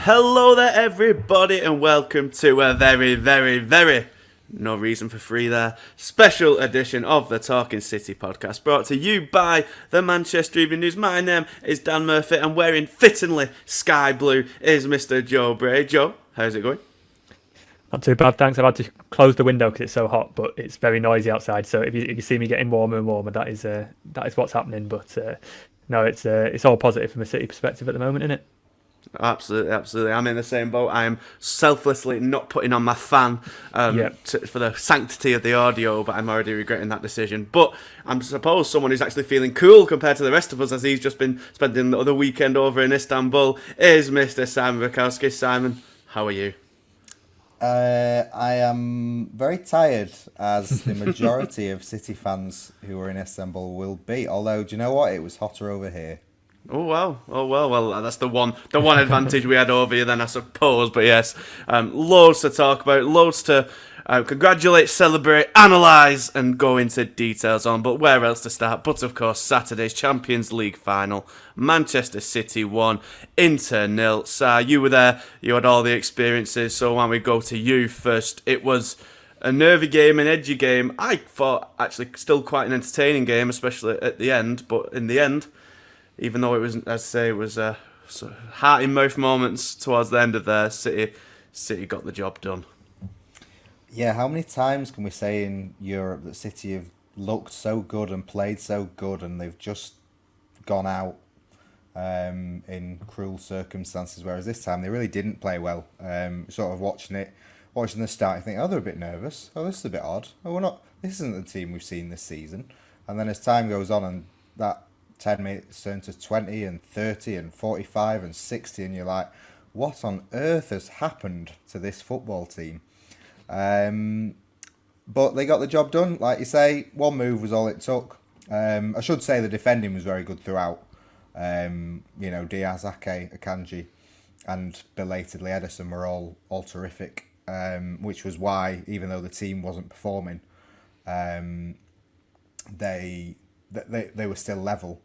Hello there, everybody, and welcome to a very no reason for free there special edition of the Talking City podcast, brought to you by the Manchester Evening News. My name is Dan Murphy, and wearing fittingly sky blue is Mr. Joe Bray. Joe, how's it going? Not too bad, thanks. I've had to close the window because it's so hot, but it's very noisy outside. So if you see me getting warmer and warmer, that is what's happening. But no, it's all positive from a City perspective at the moment, isn't it? Absolutely. I'm in the same boat. I am selflessly not putting on my fan for the sanctity of the audio, but I'm already regretting that decision. But I suppose someone who's actually feeling cool compared to the rest of us, as he's just been spending the other weekend over in Istanbul, is Mr. Simon Bajkowski. Simon, how are you? I am very tired, as the majority of City fans who are in Istanbul will be. Although, do you know what? It was hotter over here. Oh wow! Well, that's the one advantage we had over you then, I suppose. But yes, loads to talk about, loads to congratulate, celebrate, analyse, and go into details on. But where else to start? But of course, Saturday's Champions League final. Manchester City 1, Inter 0. Sa, you were there. You had all the experiences. So why don't we go to you first? It was a nervy game, an edgy game. I thought actually still quite an entertaining game, especially at the end. But in the end, even though it was, as I say, it was sort of heart in mouth moments towards the end of there, City got the job done. Yeah, how many times can we say in Europe that City have looked so good and played so good, and they've just gone out in cruel circumstances? Whereas this time they really didn't play well. Sort of watching the start, you think, oh, they're a bit nervous. Oh, this is a bit odd. Oh, we're not. This isn't the team we've seen this season. And then as time goes on, and that 10 minutes turn to 20 and 30 and 45 and 60, and you're like, what on earth has happened to this football team? But they got the job done. Like you say, one move was all it took. I should say the defending was very good throughout. Diaz, Ake, Akanji and belatedly Ederson were all terrific, which was why, even though the team wasn't performing, they were still level.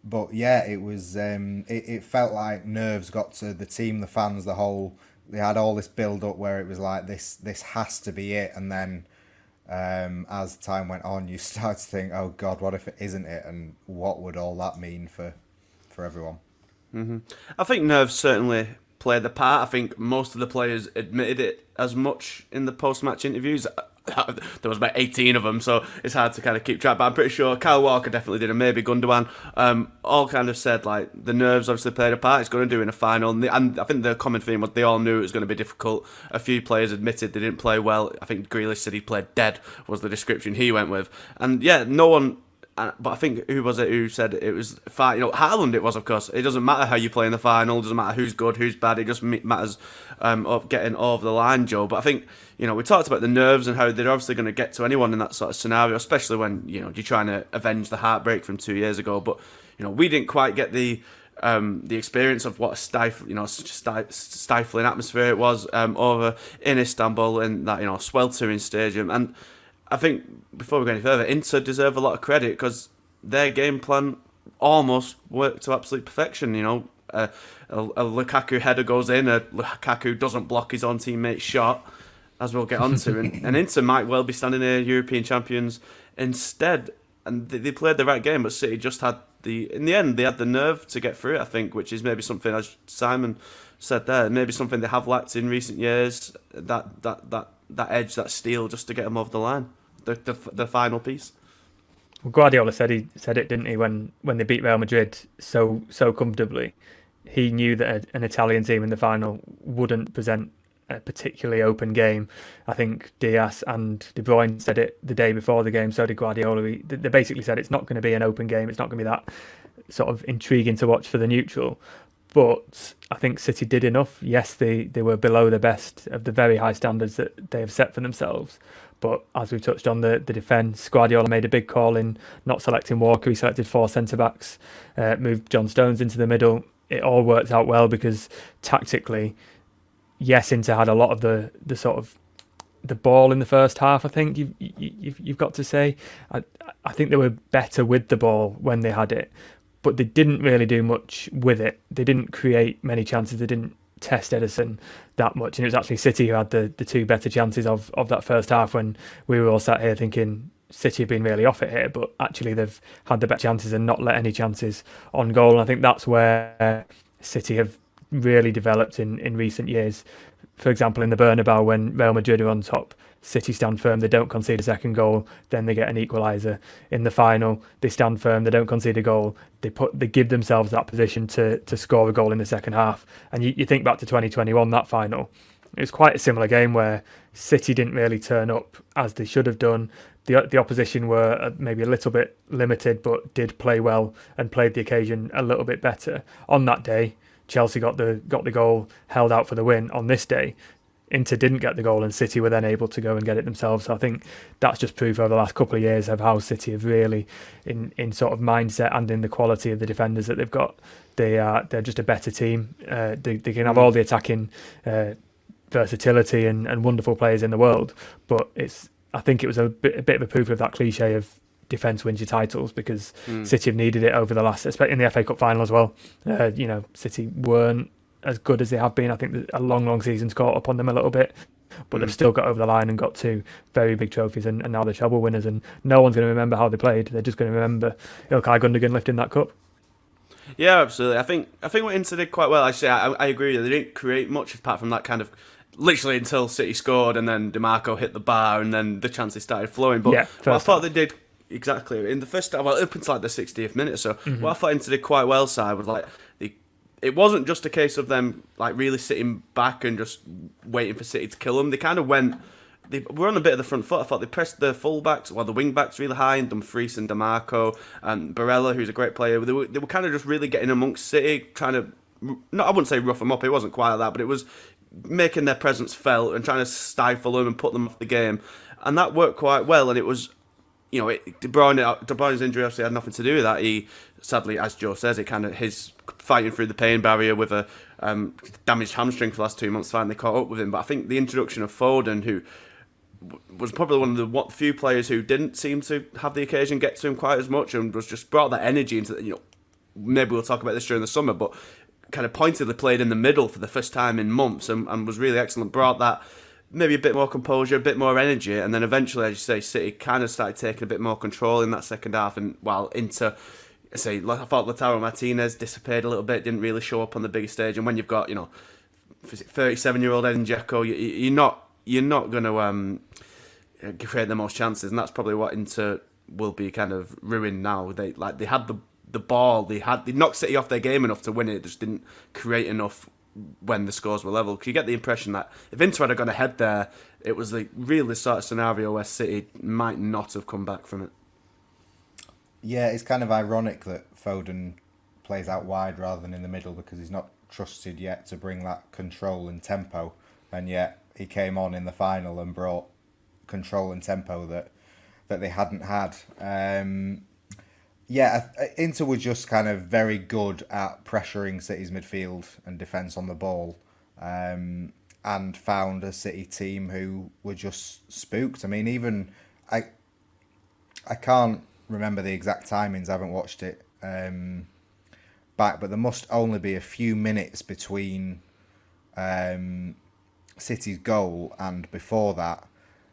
But yeah, it was. It felt like nerves got to the team, the fans, the whole. They had all this build up where it was like this has to be it, and then as time went on, you start to think, oh God, what if it isn't it, and what would all that mean for everyone? Mm-hmm. I think nerves certainly played the part. I think most of the players admitted it as much in the post-match interviews. There was about 18 of them, so it's hard to kind of keep track. But I'm pretty sure Kyle Walker definitely did, and maybe Gundogan. All kind of said like the nerves obviously played a part. It's going to do in a final, and I think the common theme was they all knew it was going to be difficult. A few players admitted they didn't play well. I think Grealish said he played dead was the description he went with, and yeah, no one. But I think, who was it who said it was fine? Haaland it was, of course. It doesn't matter how you play in the final. It doesn't matter who's good, who's bad. It just matters of getting over the line, Joe. But I think, we talked about the nerves and how they're obviously going to get to anyone in that sort of scenario, especially when, you're trying to avenge the heartbreak from 2 years ago. But, we didn't quite get the experience of what a stifling atmosphere it was over in Istanbul in that, sweltering stadium. And I think, before we go any further, Inter deserve a lot of credit because their game plan almost worked to absolute perfection. A Lukaku header goes in, a Lukaku doesn't block his own teammate's shot, as we'll get onto, and Inter might well be standing here European champions instead. And they played the right game, but City just had in the end, they had the nerve to get through it, I think, which is maybe something, as Simon said there, maybe something they have lacked in recent years, that edge, that steel, just to get them over the line. The final piece. Well, Guardiola said it, didn't he, when they beat Real Madrid so comfortably. He knew that an Italian team in the final wouldn't present a particularly open game. I think Diaz and De Bruyne said it the day before the game, so did Guardiola. They basically said it's not going to be an open game, it's not going to be that sort of intriguing to watch for the neutral. But I think City did enough. Yes, they were below the best of the very high standards that they have set for themselves. But as we touched on, the defence, Guardiola made a big call in not selecting Walker. He selected 4 centre-backs, moved John Stones into the middle. It all worked out well because tactically, yes, Inter had a lot of the sort of the ball in the first half. I think you've got to say. I think they were better with the ball when they had it. but they didn't really do much with it. They didn't create many chances. They didn't test Edison that much, and it was actually City who had the two better chances of that first half, when we were all sat here thinking City have been really off it here, but actually they've had the better chances and not let any chances on goal. And I think that's where City have really developed in recent years. For example, in the Bernabeu, when Real Madrid are on top, City stand firm, they don't concede a second goal, then they get an equaliser. In the final, they stand firm, they don't concede a goal, they give themselves that position to score a goal in the second half. And you think back to 2021, that final, it was quite a similar game where City didn't really turn up as they should have done. The opposition were maybe a little bit limited, but did play well and played the occasion a little bit better. On that day, Chelsea got the goal, held out for the win. On this day, Inter didn't get the goal and City were then able to go and get it themselves. So I think that's just proof over the last couple of years of how City have really, in sort of mindset and in the quality of the defenders that they've got, they're just a better team. They can have all the attacking versatility and wonderful players in the world, but I think it was a bit of a proof of that cliche of defence wins your titles, because City have needed it over the last, especially in the FA Cup final as well. City weren't as good as they have been. I think a long season's caught up on them a little bit, but they've still got over the line and got two very big trophies, and now they're treble winners, and no one's going to remember how they played. They're just going to remember Ilkay Gundogan lifting that cup. Yeah, absolutely. I think what Inter did quite well. Actually, I agree. They didn't create much apart from that kind of literally until City scored and then DiMarco hit the bar and then the chances started flowing. But what I thought they did exactly in the first, well, up until like the 60th minute or so, what I thought Inter did quite well, side was like it wasn't just a case of them like really sitting back and just waiting for City to kill them. They kind of they were on a bit of the front foot. I thought they pressed the full-backs, the wing-backs really high, and Dumfries and DiMarco and Barella, who's a great player. They were kind of just really getting amongst City, trying to, I wouldn't say rough them up, it wasn't quite like that, but it was making their presence felt and trying to stifle them and put them off the game. And that worked quite well, and it was, De Bruyne's injury obviously had nothing to do with that. He, sadly, as Joe says, his fighting through the pain barrier with a damaged hamstring for the last 2 months finally caught up with him. But I think the introduction of Foden, who was probably one of the few players who didn't seem to have the occasion get to him quite as much, and was just brought that energy into maybe we'll talk about this during the summer, but kind of pointedly played in the middle for the first time in months and was really excellent. Brought that maybe a bit more composure, a bit more energy, and then eventually, as you say, City kind of started taking a bit more control in that second half. And while Inter, I thought Lautaro Martinez disappeared a little bit, didn't really show up on the biggest stage. And when you've got 37-year-old Edin Dzeko, you're not going to create the most chances, and that's probably what Inter will be kind of ruined now. They had the ball, they knocked City off their game enough to win it, just didn't create enough when the scores were level. Because you get the impression that if Inter had gone ahead there, it was really the sort of scenario where City might not have come back from it. Yeah, it's kind of ironic that Foden plays out wide rather than in the middle, because he's not trusted yet to bring that control and tempo, and yet he came on in the final and brought control and tempo that they hadn't had. Inter were just kind of very good at pressuring City's midfield and defence on the ball, and found a City team who were just spooked. I mean, even I can't remember the exact timings, I haven't watched it back, but there must only be a few minutes between City's goal and before that,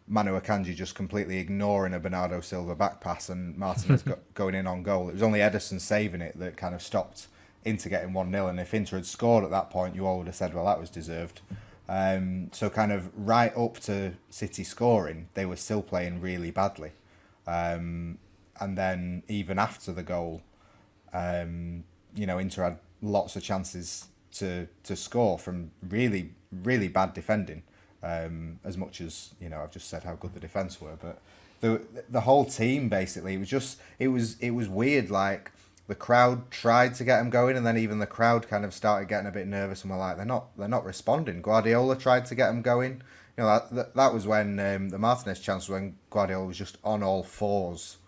Manu Akanji just completely ignoring a Bernardo Silva back pass and Martinez going in on goal. It was only Ederson saving it that kind of stopped Inter getting 1-0, and if Inter had scored at that point, you all would have said, well, that was deserved. So kind of right up to City scoring, they were still playing really badly. And then even after the goal, Inter had lots of chances to score from really, really bad defending. As much as I've just said how good the defence were, but the whole team basically it was weird. Like the crowd tried to get them going, and then even the crowd kind of started getting a bit nervous and were like, they're not responding. Guardiola tried to get them going. That was when the Martinez chance was when Guardiola was just on all fours,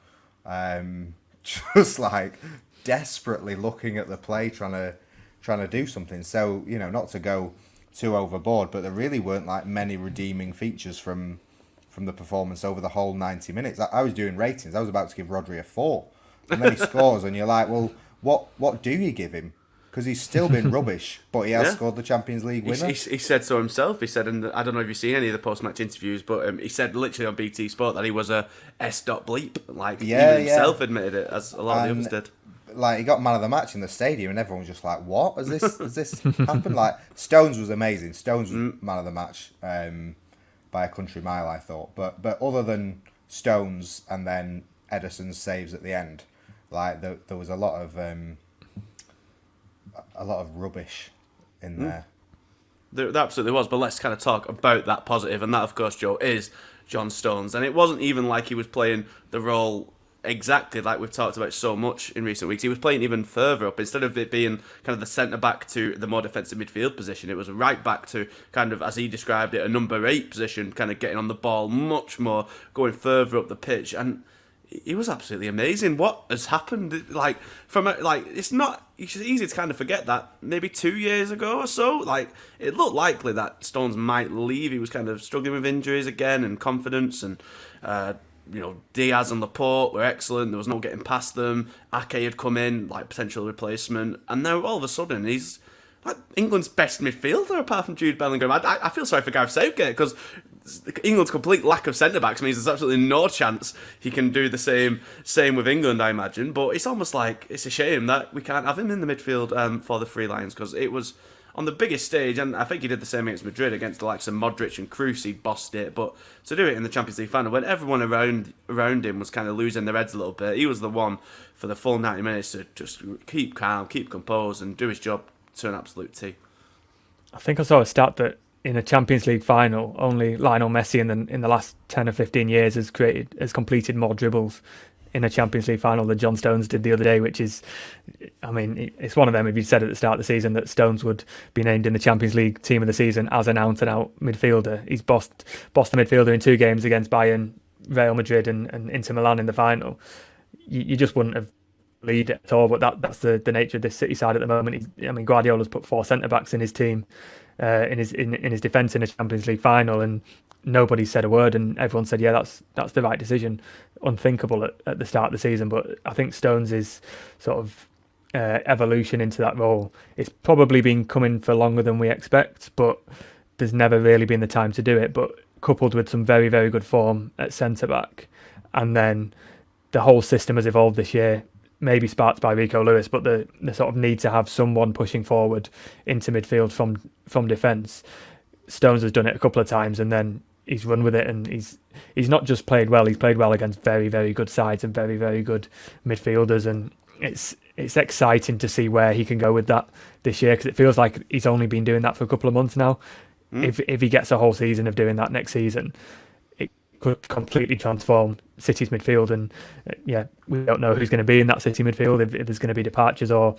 just like desperately looking at the play, trying to do something. So not to go too overboard, but there really weren't like many redeeming features from the performance over the whole 90 minutes. I was doing ratings. I was about to give Rodri a 4, and then he scores, and you're like, well, what do you give him? Because he's still been rubbish, but he has Yeah. scored the Champions League winner. He said so himself. He said, and I don't know if you've seen any of the post-match interviews, but he said literally on BT Sport that he was a S. bleep. Like, Yeah, even himself admitted it, as a lot of the others did. Like, he got man of the match in the stadium, and everyone was just like, "What has this happened?" Like, Stones was amazing. Stones was man of the match by a country mile, I thought. But other than Stones and then Ederson's saves at the end, like there was a lot of rubbish in there. There absolutely was, but let's kind of talk about that positive, and that, of course, Joe, is John Stones. And it wasn't even like he was playing the role exactly like we've talked about so much in recent weeks. He was playing even further up. Instead of it being kind of the centre-back to the more defensive midfield position, it was right back to kind of, as he described it, a number 8 position, kind of getting on the ball much more, going further up the pitch. And he was absolutely amazing. What has happened? Like, it's easy to kind of forget that maybe 2 years ago or so, like, it looked likely that Stones might leave. He was kind of struggling with injuries again and confidence, and Diaz and Laporte were excellent. There was no getting past them. Ake had come in like potential replacement, and now all of a sudden he's like England's best midfielder apart from Jude Bellingham. I feel sorry for Gareth Southgate because England's complete lack of centre backs means there's absolutely no chance he can do the same with England, I imagine. But it's almost like it's a shame that we can't have him in the midfield for the Three Lions, because it was on the biggest stage, and I think he did the same against Madrid, against the likes of Modric and Kroos. He bossed it, but to do it in the Champions League final when everyone around him was kind of losing their heads a little bit, he was the one for the full 90 minutes to just keep calm, keep composed, and do his job to an absolute T. I think I saw a stat that in a Champions League final, only Lionel Messi in the last 10 or 15 years has completed more dribbles in a Champions League final than John Stones did the other day, which is, I mean, it's one of them. If you said at the start of the season that Stones would be named in the Champions League team of the season as an out-and-out midfielder, he's bossed the midfielder in 2 games against Bayern, Real Madrid and Inter Milan in the final. You just wouldn't have believed it at all, but that's the nature of this City side at the moment. Guardiola's put 4 centre-backs in his team, in his defence in a Champions League final, and nobody said a word, and everyone said, yeah, that's the right decision. Unthinkable at the start of the season, but I think Stones' sort of evolution into that role, it's probably been coming for longer than we expect, but there's never really been the time to do it. But coupled with some very, very good form at centre-back, and then the whole system has evolved this year, maybe sparked by Rico Lewis, but the sort of need to have someone pushing forward into midfield from defence. Stones has done it a couple of times, and then he's run with it, and he's not just played well, he's played well against very, very good sides and very, very good midfielders, and it's exciting to see where he can go with that this year, because it feels like he's only been doing that for a couple of months now. If he gets a whole season of doing that next season, it could completely transform City's midfield, and we don't know who's going to be in that City midfield, if there's going to be departures or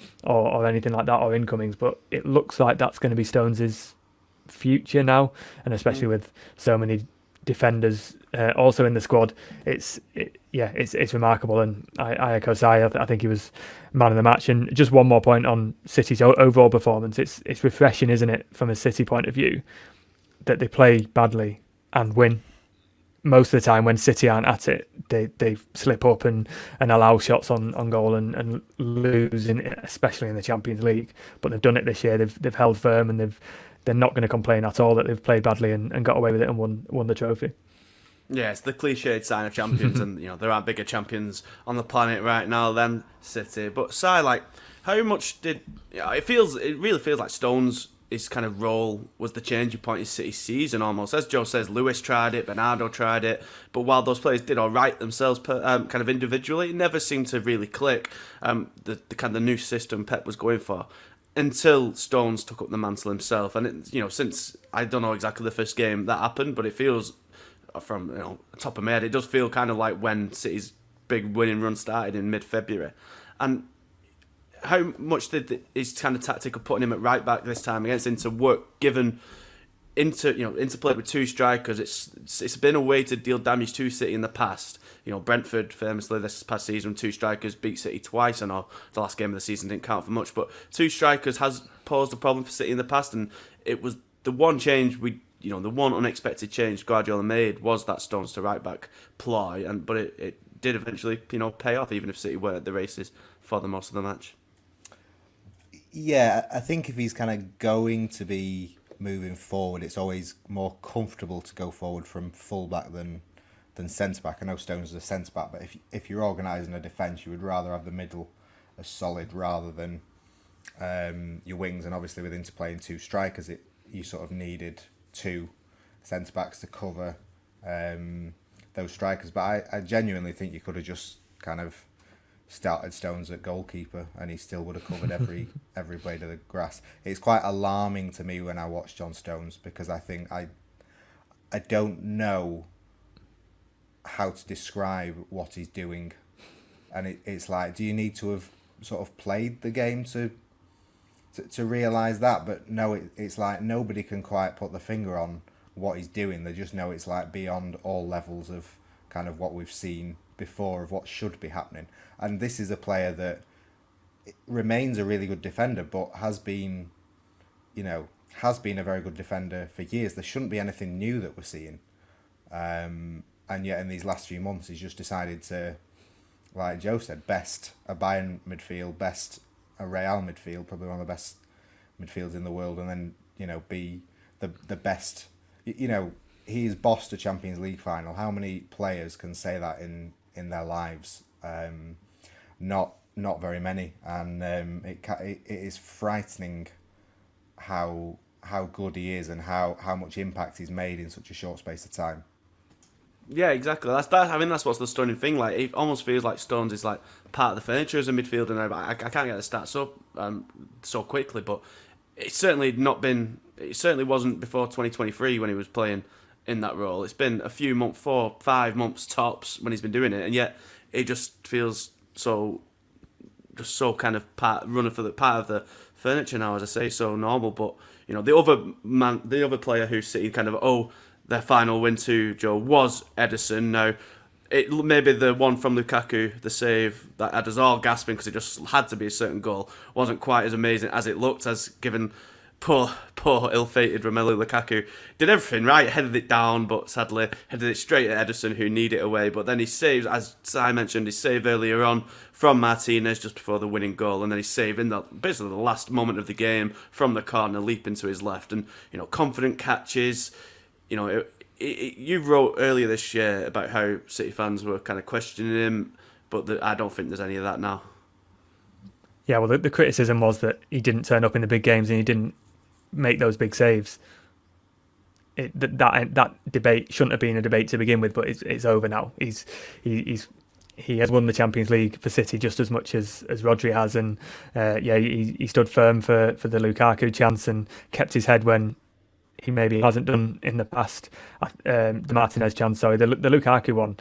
anything like that, or incomings, but it looks like that's going to be Stones's future now, and especially with so many defenders also in the squad, it's remarkable, and I echo Si. I think he was man of the match. And just one more point on City's overall performance, it's refreshing, isn't it, from a City point of view, that they play badly and win. Most of the time when City aren't at it, they slip up and allow shots on goal and lose, especially in the Champions League. But they've done it this year. They've held firm, and they're not going to complain at all that they've played badly and got away with it and won the trophy. Yeah, it's the cliched sign of champions, and there aren't bigger champions on the planet right now than City. But Si, like, how much did it really feels like Stones' his kind of role was the changing point in City's season almost. As Joe says, Lewis tried it, Bernardo tried it, but while those players did all right themselves, kind of individually, it never seemed to really click. The kind of new system Pep was going for, until Stones took up the mantle himself. And since I don't know exactly the first game that happened, but it feels from the top of my head, it does feel kind of like when City's big winning run started in mid-February. And how much did his kind of tactic of putting him at right back this time against Inter work, given Inter played with 2 strikers? It's been a way to deal damage to City in the past. Brentford famously this past season, 2 strikers beat City twice. I know the last game of the season didn't count for much, but 2 strikers has posed a problem for City in the past, and it was the one change the one unexpected change Guardiola made was that Stones to right back ploy, but it did eventually pay off, even if City were at the races for the most of the match. Yeah, I think if he's kind of going to be moving forward, it's always more comfortable to go forward from fullback than centre back. I know Stones is a centre back, but if you're organising a defence, you would rather have the middle as solid rather than your wings. And obviously, with interplaying two strikers, you sort of needed two centre backs to cover those strikers. But I genuinely think you could have just kind of started Stones at goalkeeper, and he still would have covered every blade of the grass. It's quite alarming to me when I watch John Stones, because I think I don't know how to describe what he's doing, and it's like, do you need to have sort of played the game to realise that? But no, it's like nobody can quite put the finger on what he's doing. They just know it's like beyond all levels of kind of what we've seen before of what should be happening. And this is a player that remains a really good defender, but has been a very good defender for years. There shouldn't be anything new that we're seeing. And yet in these last few months, he's just decided to, like Joe said, best a Bayern midfield, best a Real midfield, probably one of the best midfields in the world, and then, be the best. He's bossed a Champions League final. How many players can say that in their lives? Not very many, and it is frightening how good he is and how much impact he's made in such a short space of time. Yeah, exactly. That's what's the stunning thing. Like, it almost feels like Stones is like part of the furniture as a midfielder now. But I can't get the stats up so quickly, but it's certainly not been. It certainly wasn't before 2023 when he was playing in that role. It's been a few months, 4-5 months tops when he's been doing it, and yet it just feels so kind of part of the furniture now, as I say, so normal. But the other player who's City kind of their final win to, Joe, was Ederson. Now, it maybe the one from Lukaku, the save that had us all gasping because it just had to be a certain goal, wasn't quite as amazing as it looked, as given poor ill-fated Romelu Lukaku did everything right, headed it down, but sadly headed it straight at Ederson, who needed it away. But then he saves, as I mentioned, he saved earlier on from Martinez just before the winning goal, and then he saved in basically the last moment of the game from the corner, leaping to his left, and confident catches. You wrote earlier this year about how City fans were kind of questioning him, but I don't think there's any of that now. Yeah, well, the criticism was that he didn't turn up in the big games and he didn't make those big saves. That debate shouldn't have been a debate to begin with, but it's over now. He has won the Champions League for City just as much as Rodri has, and he stood firm for the Lukaku chance and kept his head when he maybe hasn't done in the past. The Martinez chance, sorry, the Lukaku one.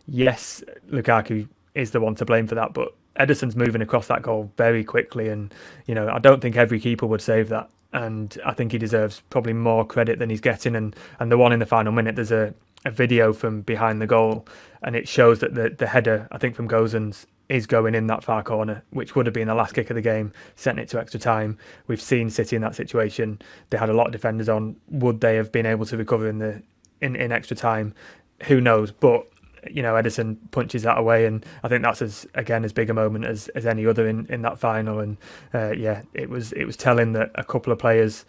Yes, Lukaku is the one to blame for that, but Ederson's moving across that goal very quickly, and I don't think every keeper would save that, and I think he deserves probably more credit than he's getting. And the one in the final minute, there's a video from behind the goal, and it shows that the header, I think from Gozens, is going in that far corner, which would have been the last kick of the game, sent it to extra time. We've seen City in that situation. They had a lot of defenders on. Would they have been able to recover in extra time? Who knows? But Ederson punches that away, and I think that's as big a moment as any other in that final. And it was telling that a couple of players,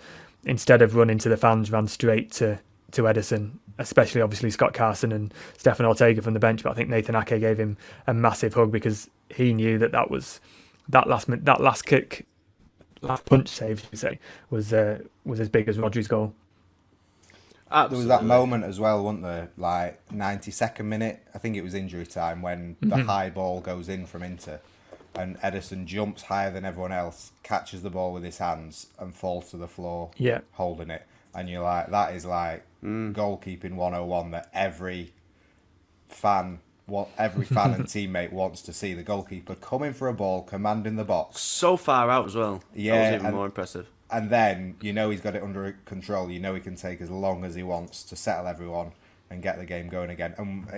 instead of running to the fans, ran straight to Ederson, especially obviously Scott Carson and Stefan Ortega from the bench. But I think Nathan Ake gave him a massive hug, because he knew that last kick, last punch save, should we say, was as big as Rodri's goal. Absolutely. There was that moment as well, wasn't there? Like 92nd minute, I think it was injury time, when the high ball goes in from Inter, and Ederson jumps higher than everyone else, catches the ball with his hands, and falls to the floor, holding it. And you're like, that is like goalkeeping 101 that every fan and teammate wants to see. The goalkeeper coming for a ball, commanding the box. So far out as well. Yeah, that was even more impressive. And then, he's got it under control. He can take as long as he wants to settle everyone and get the game going again. And,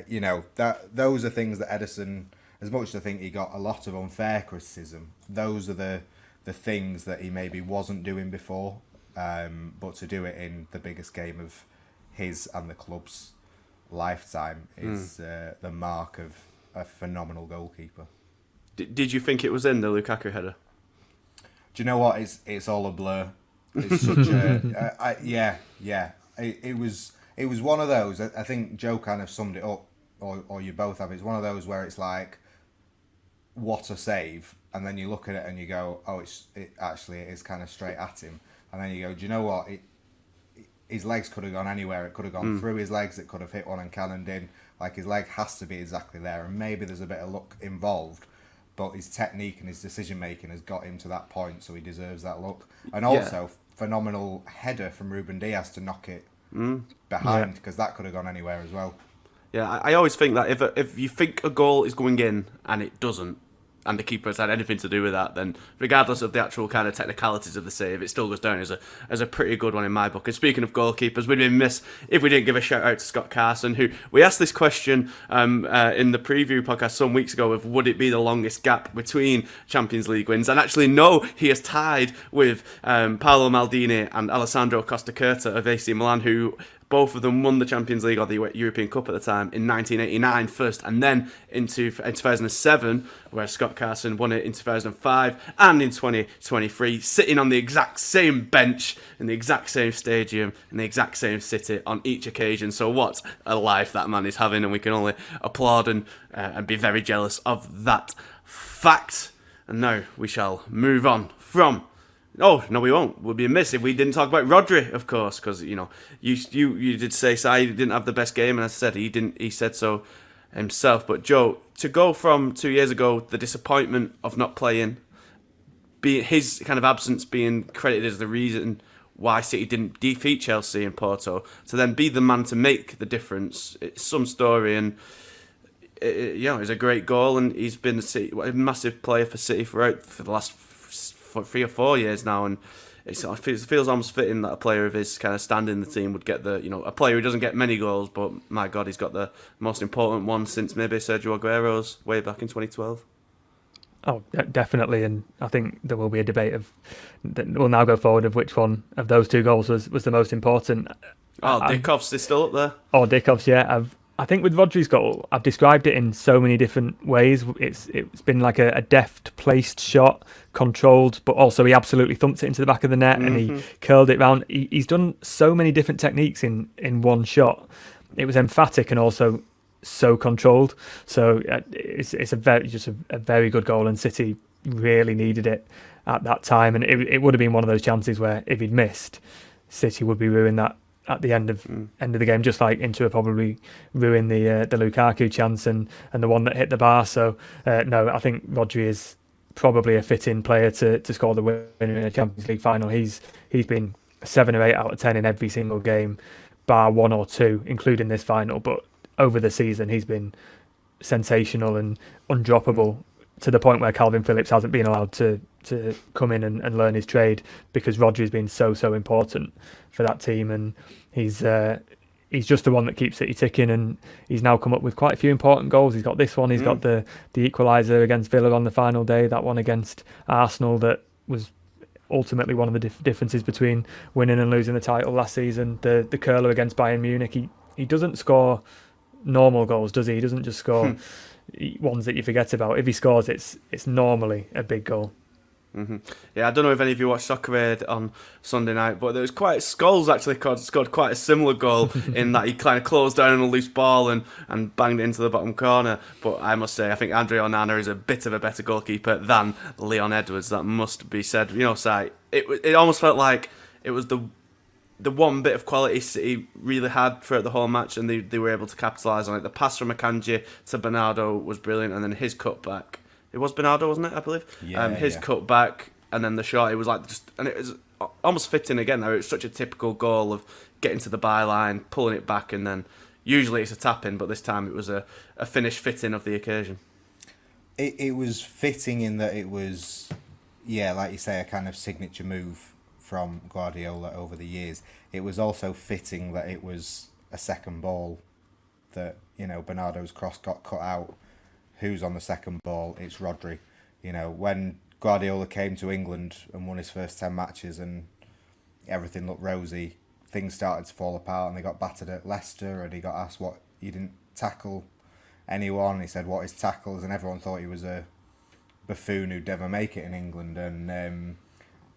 those are things that Ederson, as much as I think he got a lot of unfair criticism, those are the things that he maybe wasn't doing before. But to do it in the biggest game of his and the club's lifetime is the mark of a phenomenal goalkeeper. Did you think it was in, the Lukaku header? Do you know what? It's all a blur. It's such a yeah. It was one of those. I think Joe kind of summed it up, or you both have. It's one of those where it's like, what a save, and then you look at it and you go, oh, it actually is kind of straight at him, and then you go, do you know what? His legs could have gone anywhere. It could have gone through his legs. It could have hit one and cannoned in. Like, his leg has to be exactly there, and maybe there's a bit of luck involved, but his technique and his decision making has got him to that point, so he deserves that look. And also, phenomenal header from Ruben Diaz to knock it behind, because that could have gone anywhere as well. Yeah, I always think that if you think a goal is going in and it doesn't, and the keeper has had anything to do with that, then regardless of the actual kind of technicalities of the save, it still goes down as a pretty good one in my book. And speaking of goalkeepers, we'd be remiss if we didn't give a shout out to Scott Carson, who we asked this question in the preview podcast some weeks ago of would it be the longest gap between Champions League wins, and actually no, he is tied with Paolo Maldini and Alessandro Costacurta of AC Milan, who both of them won the Champions League or the European Cup at the time in 1989 first, and then in 2007, where Scott Carson won it in 2005 and in 2023, sitting on the exact same bench in the exact same stadium in the exact same city on each occasion. So what a life that man is having, and we can only applaud and be very jealous of that fact. And now we shall move on from... Oh, no, we won't. We'll be amiss if we didn't talk about Rodri, of course, because, you know, you did say Si didn't have the best game, and as I said, he said so himself. But Joe, to go from 2 years ago, the disappointment of not playing, being his kind of absence being credited as the reason why City didn't defeat Chelsea and Porto, to then be the man to make the difference, it's some story, and it was a great goal, and he's been a massive player for City for the last 3 or 4 years now, and it feels almost fitting that a player of his kind of standing in the team would get a player who doesn't get many goals, but my God, he's got the most important one since maybe Sergio Aguero's way back in 2012. Oh, definitely, and I think there will be a debate that will now go forward of which one of those 2 goals was the most important. Oh, Dickov's is still up there. Oh, Dickov's, yeah. I think with Rodri's goal, I've described it in so many different ways. It's been like a deft placed shot, controlled, but also he absolutely thumped it into the back of the net and he curled it round. He's done so many different techniques in one shot. It was emphatic and also so controlled. So it's a very good goal, and City really needed it at that time. And it would have been one of those chances where if he'd missed, City would be ruining that at the end of the game, just like Inter probably ruined the Lukaku chance and the one that hit the bar. So no, I think Rodri is probably a fitting player to score the winner in a Champions League final. He's been 7 or 8 out of 10 in every single game, bar 1 or 2, including this final. But over the season, he's been sensational and undroppable, to the point where Calvin Phillips hasn't been allowed to come in and learn his trade, because Rodri's been so important for that team, and he's just the one that keeps City ticking, and he's now come up with quite a few important goals. He's got this one, he's got the equaliser against Villa on the final day, that one against Arsenal that was ultimately one of the differences between winning and losing the title last season, the curler against Bayern Munich. He doesn't score normal goals, does he? He doesn't just score ones that you forget about. If he scores, it's normally a big goal. Yeah, I don't know if any of you watched Soccer Aid on Sunday night, but there was Scholes actually scored quite a similar goal in that he kind of closed down on a loose ball and banged it into the bottom corner. But I must say, I think Andre Onana is a bit of a better goalkeeper than Leon Edwards. That must be said. You know, Si, it almost felt like it was the one bit of quality City really had throughout the whole match, and they were able to capitalise on it. The pass from Akanji to Bernardo was brilliant, and then his cutback. It was Bernardo, wasn't it? I believe. His cutback, and then the shot. It was like and it was almost fitting again. Though it was such a typical goal of getting to the byline, pulling it back, and then usually it's a tap in, but this time it was a finish fitting of the occasion. It was fitting in that it was, like you say, a kind of signature move from Guardiola over the years. It was also fitting that it was a second ball, that, you know, Bernardo's cross got cut out. Who's on the second ball? It's Rodri. You know, when Guardiola came to England and won his first 10 matches and everything looked rosy, things started to fall apart, and they got battered at Leicester, and he got asked what he didn't tackle anyone. He said, what is tackles? And everyone thought he was a buffoon who'd never make it in England. And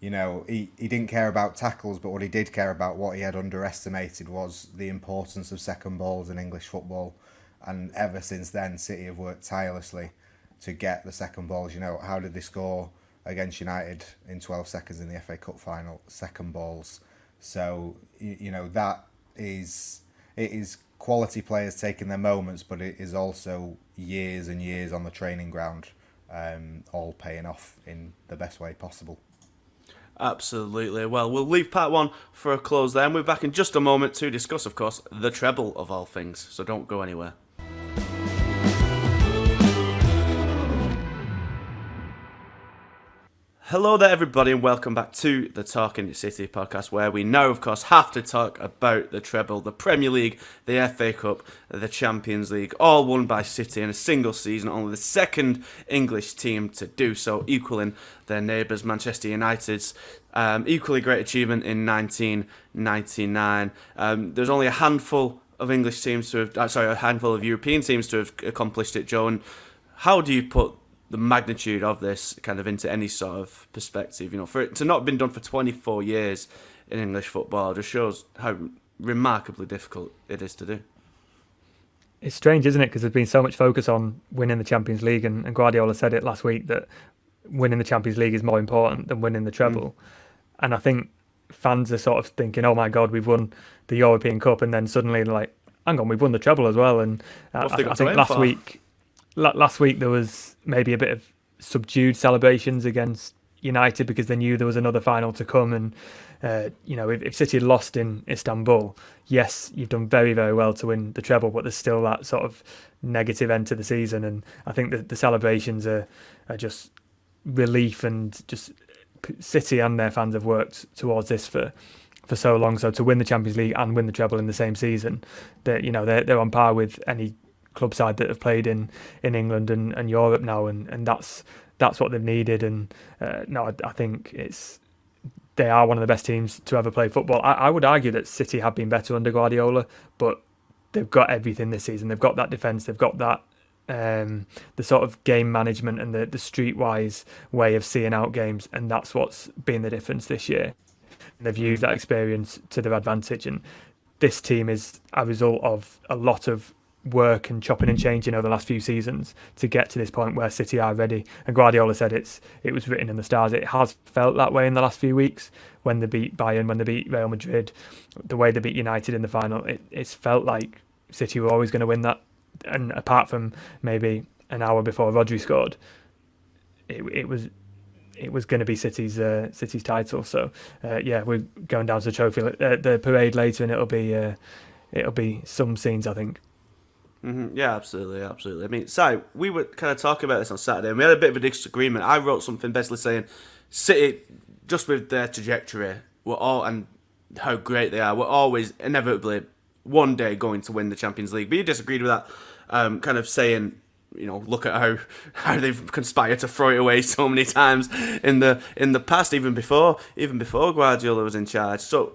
he didn't care about tackles, but what he did care about, what he had underestimated, was the importance of second balls in English football. And ever since then, City have worked tirelessly to get the second balls. How did they score against United in 12 seconds in the FA Cup final? Second balls. So, that is... It is quality players taking their moments, but it is also years and years on the training ground, all paying off in the best way possible. Absolutely. Well, we'll leave part one for a close there, and we're back in just a moment to discuss, of course, the treble of all things. So don't go anywhere. Hello there, everybody, and welcome back to the Talking City podcast, where we now, of course, have to talk about the treble, the Premier League, the FA Cup, the Champions League, all won by City in a single season, only the second English team to do so, equaling their neighbours, Manchester United's equally great achievement in 1999. There's only a handful of English teams to have, a handful of European teams to have accomplished it, Joe. And how do you put the magnitude of this kind of into any sort of perspective? For it to not have been done for 24 years in English football just shows how remarkably difficult it is to do. It's strange, isn't it? Because there's been so much focus on winning the Champions League, and Guardiola said it last week that winning the Champions League is more important than winning the treble. And I think fans are sort of thinking, oh my God, we've won the European Cup, and then suddenly they're like, hang on, we've won the treble as well. And I think last week there was maybe a bit of subdued celebrations against United because they knew there was another final to come. And if City had lost in Istanbul, yes, you've done very, very well to win the treble, but there's still that sort of negative end to the season. And I think that the celebrations are just relief, and just City and their fans have worked towards this for so long. So to win the Champions League and win the treble in the same season, they're on par with any club side that have played in England and Europe now, and that's what they've needed. And I think they are one of the best teams to ever play football. I would argue that City have been better under Guardiola, but they've got everything this season. They've got that defence, they've got that the sort of game management and the streetwise way of seeing out games, and that's what's been the difference this year. And they've used that experience to their advantage, and this team is a result of a lot of work and chopping and changing over the last few seasons to get to this point where City are ready. And Guardiola said it was written in the stars. It has felt that way in the last few weeks when they beat Bayern, when they beat Real Madrid, the way they beat United in the final. It's felt like City were always going to win that. And apart from maybe an hour before Rodri scored, it was going to be City's title. So we're going down to the parade later, and it'll be some scenes, I think. Mm-hmm. Yeah, absolutely. I mean, Si, we were kind of talking about this on Saturday, and we had a bit of a disagreement. I wrote something basically saying City, just with their trajectory, and how great they are, we're always inevitably one day going to win the Champions League. But you disagreed with that, kind of saying, look at how they've conspired to throw it away so many times in the past, even before Guardiola was in charge. So,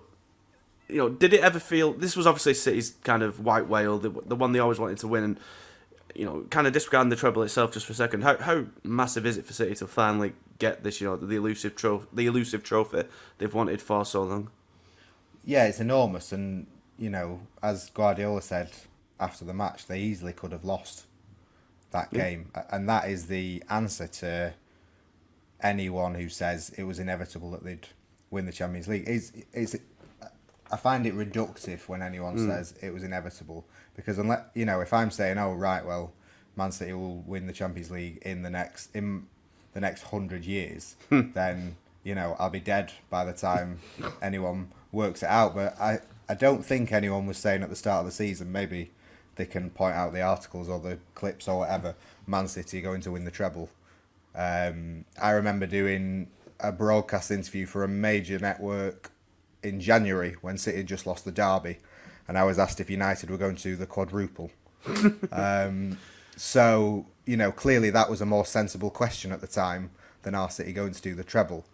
did it ever feel... This was obviously City's kind of white whale, the one they always wanted to win, and, kind of disregarding the treble itself just for a second, how massive is it for City to finally get this, the elusive trophy they've wanted for so long? Yeah, it's enormous, and, as Guardiola said after the match, they easily could have lost that game, and that is the answer to anyone who says it was inevitable that they'd win the Champions League. I find it reductive when anyone says it was inevitable, because unless if I'm saying, oh right, well, Man City will win the Champions League in the next 100 years, then I'll be dead by the time anyone works it out. But I don't think anyone was saying at the start of the season, maybe they can point out the articles or the clips or whatever, Man City are going to win the treble. I remember doing a broadcast interview for a major network in January when City had just lost the derby, and I was asked if United were going to do the quadruple. So, clearly that was a more sensible question at the time than are City going to do the treble.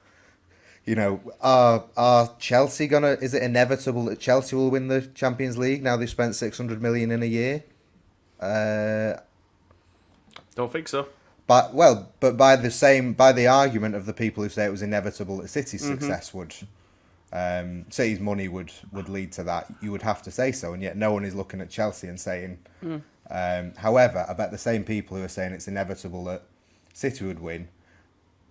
Are Chelsea is it inevitable that Chelsea will win the Champions League now they've spent 600 million in a year? Don't think so. But by the argument of the people who say it was inevitable that City's success would, City's money would lead to that, you would have to say so, and yet no one is looking at Chelsea and saying. However, I bet the same people who are saying it's inevitable that City would win,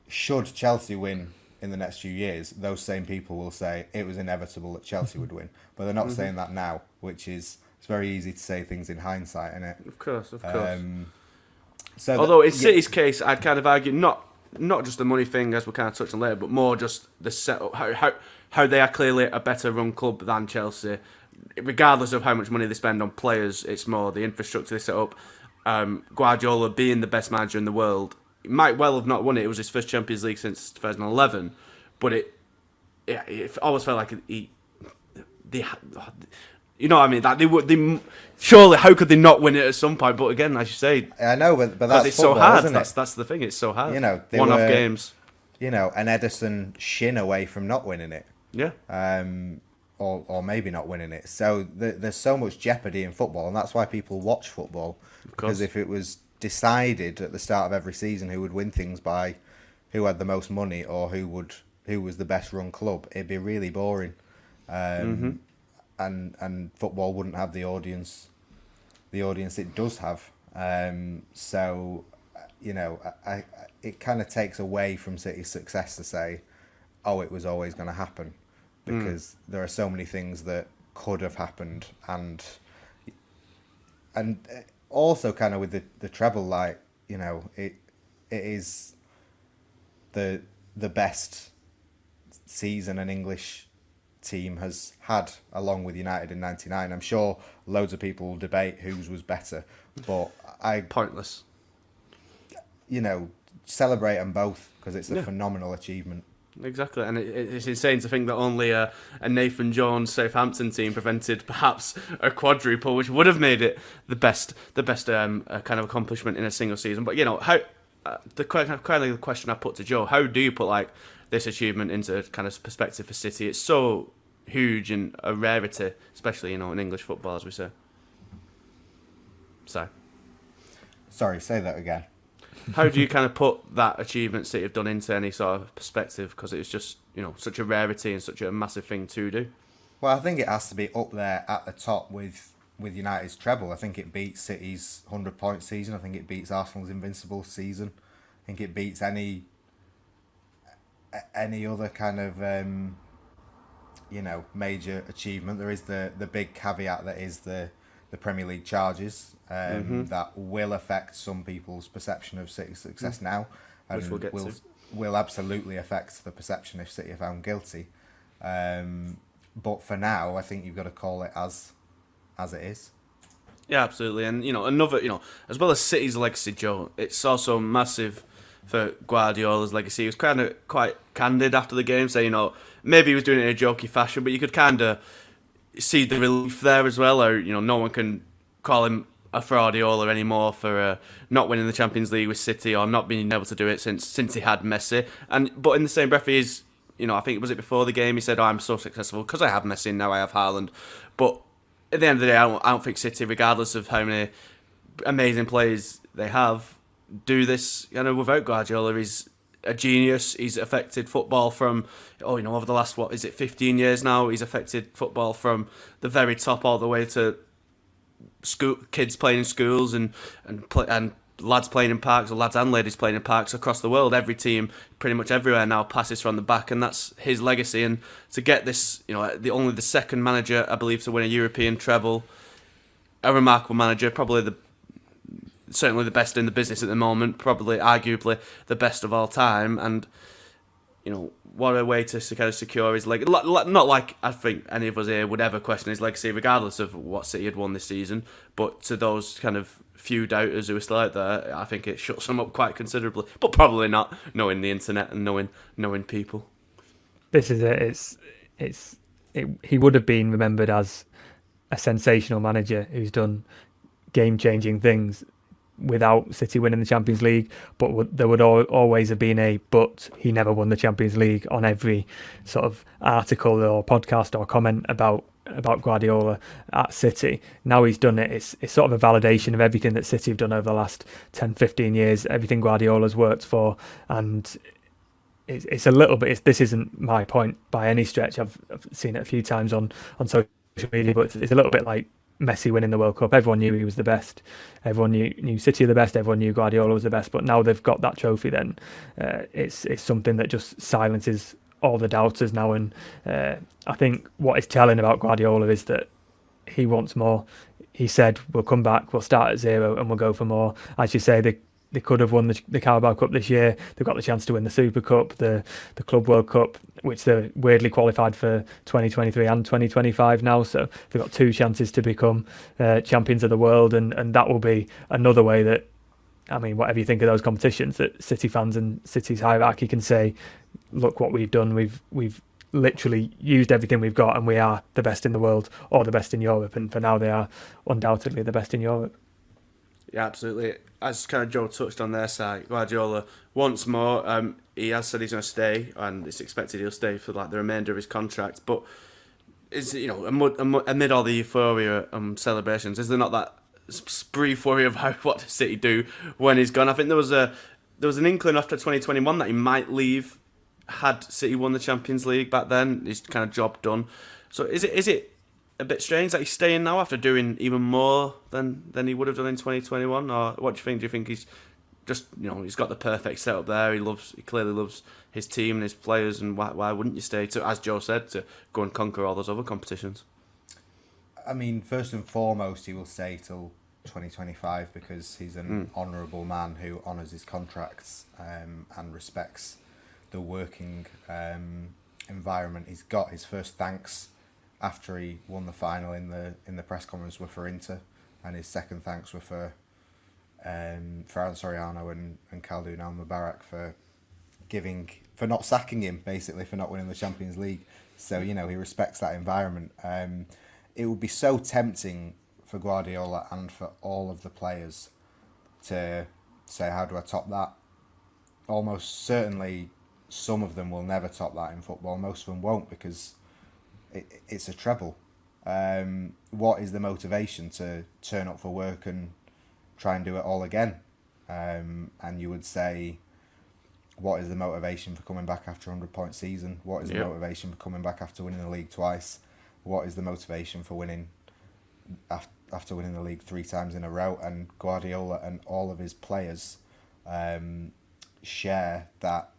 should Chelsea win in the next few years, those same people will say it was inevitable that Chelsea would win. But they're not saying that now, which is, it's very easy to say things in hindsight, isn't it? Of course. So in City's case, I'd kind of argue not just the money thing, as we'll kind of touch on later, but more just the setup, how they are clearly a better run club than Chelsea. Regardless of how much money they spend on players, it's more the infrastructure they set up. Guardiola being the best manager in the world, he might well have not won it. It was his first Champions League since 2011, but it always felt like you know what I mean? That they surely, how could they not win it at some point? But again, as you say, I know, but that's it's football, so hard. isn't it? That's the thing. It's so hard. You know, one-off games. You know, an Edison shin away from not winning it. Yeah. Or maybe not winning it. So there's so much jeopardy in football, and that's why people watch football. Because if it was decided at the start of every season who would win things by who had the most money or who was the best run club, it'd be really boring. And football wouldn't have the audience it does have. So, you know, it kind of takes away from City's success to say, oh, it was always going to happen, because there are so many things that could have happened, and also kind of with the treble, like, you know, it is the best season an English team has had, along with United in '99. I'm sure loads of people will debate whose was better, but pointless. You know, celebrate them both, because it's a phenomenal achievement. Exactly, and it's insane to think that only a Nathan Jones Southampton team prevented perhaps a quadruple, which would have made it the best kind of accomplishment in a single season. But you know, how the question I put to Joe: how do you put like this achievement into kind of perspective for City? It's so huge and a rarity, especially, you know, in English football, as we say. Sorry, say that again. How do you kind of put that achievement City have done into any sort of perspective? Because it's just, you know, such a rarity and such a massive thing to do. Well, I think it has to be up there at the top with United's treble. I think it beats City's 100-point season. I think it beats Arsenal's invincible season. I think it beats any other kind of you know, major achievement. There is the big caveat that is the Premier League charges that will affect some people's perception of City's success now, and which we'll get to. Will absolutely affect the perception if City are found guilty. But for now, I think you've got to call it as it is. Yeah, absolutely. And, you know, another, you know, as well as City's legacy, Joe, it's also massive for Guardiola's legacy. He was kind of quite candid after the game, saying, you know, maybe he was doing it in a jokey fashion, but you could kind of see the relief there as well, or, you know, no one can call him a fraudiola anymore for not winning the Champions League with City or not being able to do it since he had Messi. But in the same breath, he is, you know, I think was it before the game, he said, "Oh, I'm so successful because I have Messi and now I have Haaland." But at the end of the day, I don't think City, regardless of how many amazing players they have, do this, you know, without Guardiola. He's a genius. He's affected football from, you know, over the last, 15 years now. He's affected football from the very top all the way to kids playing in schools and lads playing in parks, or lads and ladies playing in parks across the world. Every team, pretty much everywhere now, passes from the back, and that's his legacy. And to get this, you know, only the second manager, I believe, to win a European treble, a remarkable manager, probably certainly the best in the business at the moment, probably arguably the best of all time. And, you know, what a way to kind of secure his legacy. Not like I think any of us here would ever question his legacy, regardless of what City had won this season. But to those kind of few doubters who are still out there, I think it shuts them up quite considerably. But probably not, knowing the internet and knowing people. This is it. He would have been remembered as a sensational manager who's done game-changing things. without City winning the Champions League, but there would always have been a but he never won the Champions League on every sort of article or podcast or comment about Guardiola at City. Now he's done it. It's sort of a validation of everything that City have done over the last 10, 15 years, everything Guardiola's worked for, and it's a little bit. This isn't my point by any stretch. I've seen it a few times on social media, but it's a little bit like Messi winning the World Cup. Everyone knew he was the best. Everyone knew City were the best. Everyone knew Guardiola was the best. But now they've got that trophy, then it's something that just silences all the doubters now. And I think what is telling about Guardiola is that he wants more. He said, we'll come back, we'll start at zero and we'll go for more. As you say, they could have won the Carabao Cup this year. They've got the chance to win the Super Cup, the Club World Cup, which they're weirdly qualified for 2023 and 2025 now. So they've got 2 chances to become champions of the world. And that will be another way that, I mean, whatever you think of those competitions, that City fans and City's hierarchy can say, look what we've done. We've literally used everything we've got and we are the best in the world or the best in Europe. And for now, they are undoubtedly the best in Europe. Yeah, absolutely. As kind of Joe touched on their side, Guardiola wants more. He has said he's going to stay, and it's expected he'll stay for like the remainder of his contract. But is amid all the euphoria and celebrations, is there not that brief worry of what does City do when he's gone? I think there was an inkling after 2021 that he might leave had City won the Champions League back then. His kind of job done. So is it a bit strange that he's staying now after doing even more than he would have done in 2021? Or what do you think? Do you think he's just, he's got the perfect setup there? He clearly loves his team and his players, and why wouldn't you stay to, as Joe said, to go and conquer all those other competitions? I mean, first and foremost, he will stay till 2025 because he's an honourable man who honours his contracts and respects the working environment he's got. His first thanks after he won the final in the press conference were for Inter, and his second thanks were for Soriano and Khaldoon Al-Mubarak for not sacking him, basically, for not winning the Champions League. So, he respects that environment. It would be so tempting for Guardiola and for all of the players to say, how do I top that? Almost certainly some of them will never top that in football. Most of them won't, because it's a treble. What is the motivation to turn up for work and try and do it all again? And you would say, what is the motivation for coming back after a 100-point season? What is the motivation for coming back after winning the league twice? What is the motivation for winning after winning the league 3 times in a row? And Guardiola and all of his players share that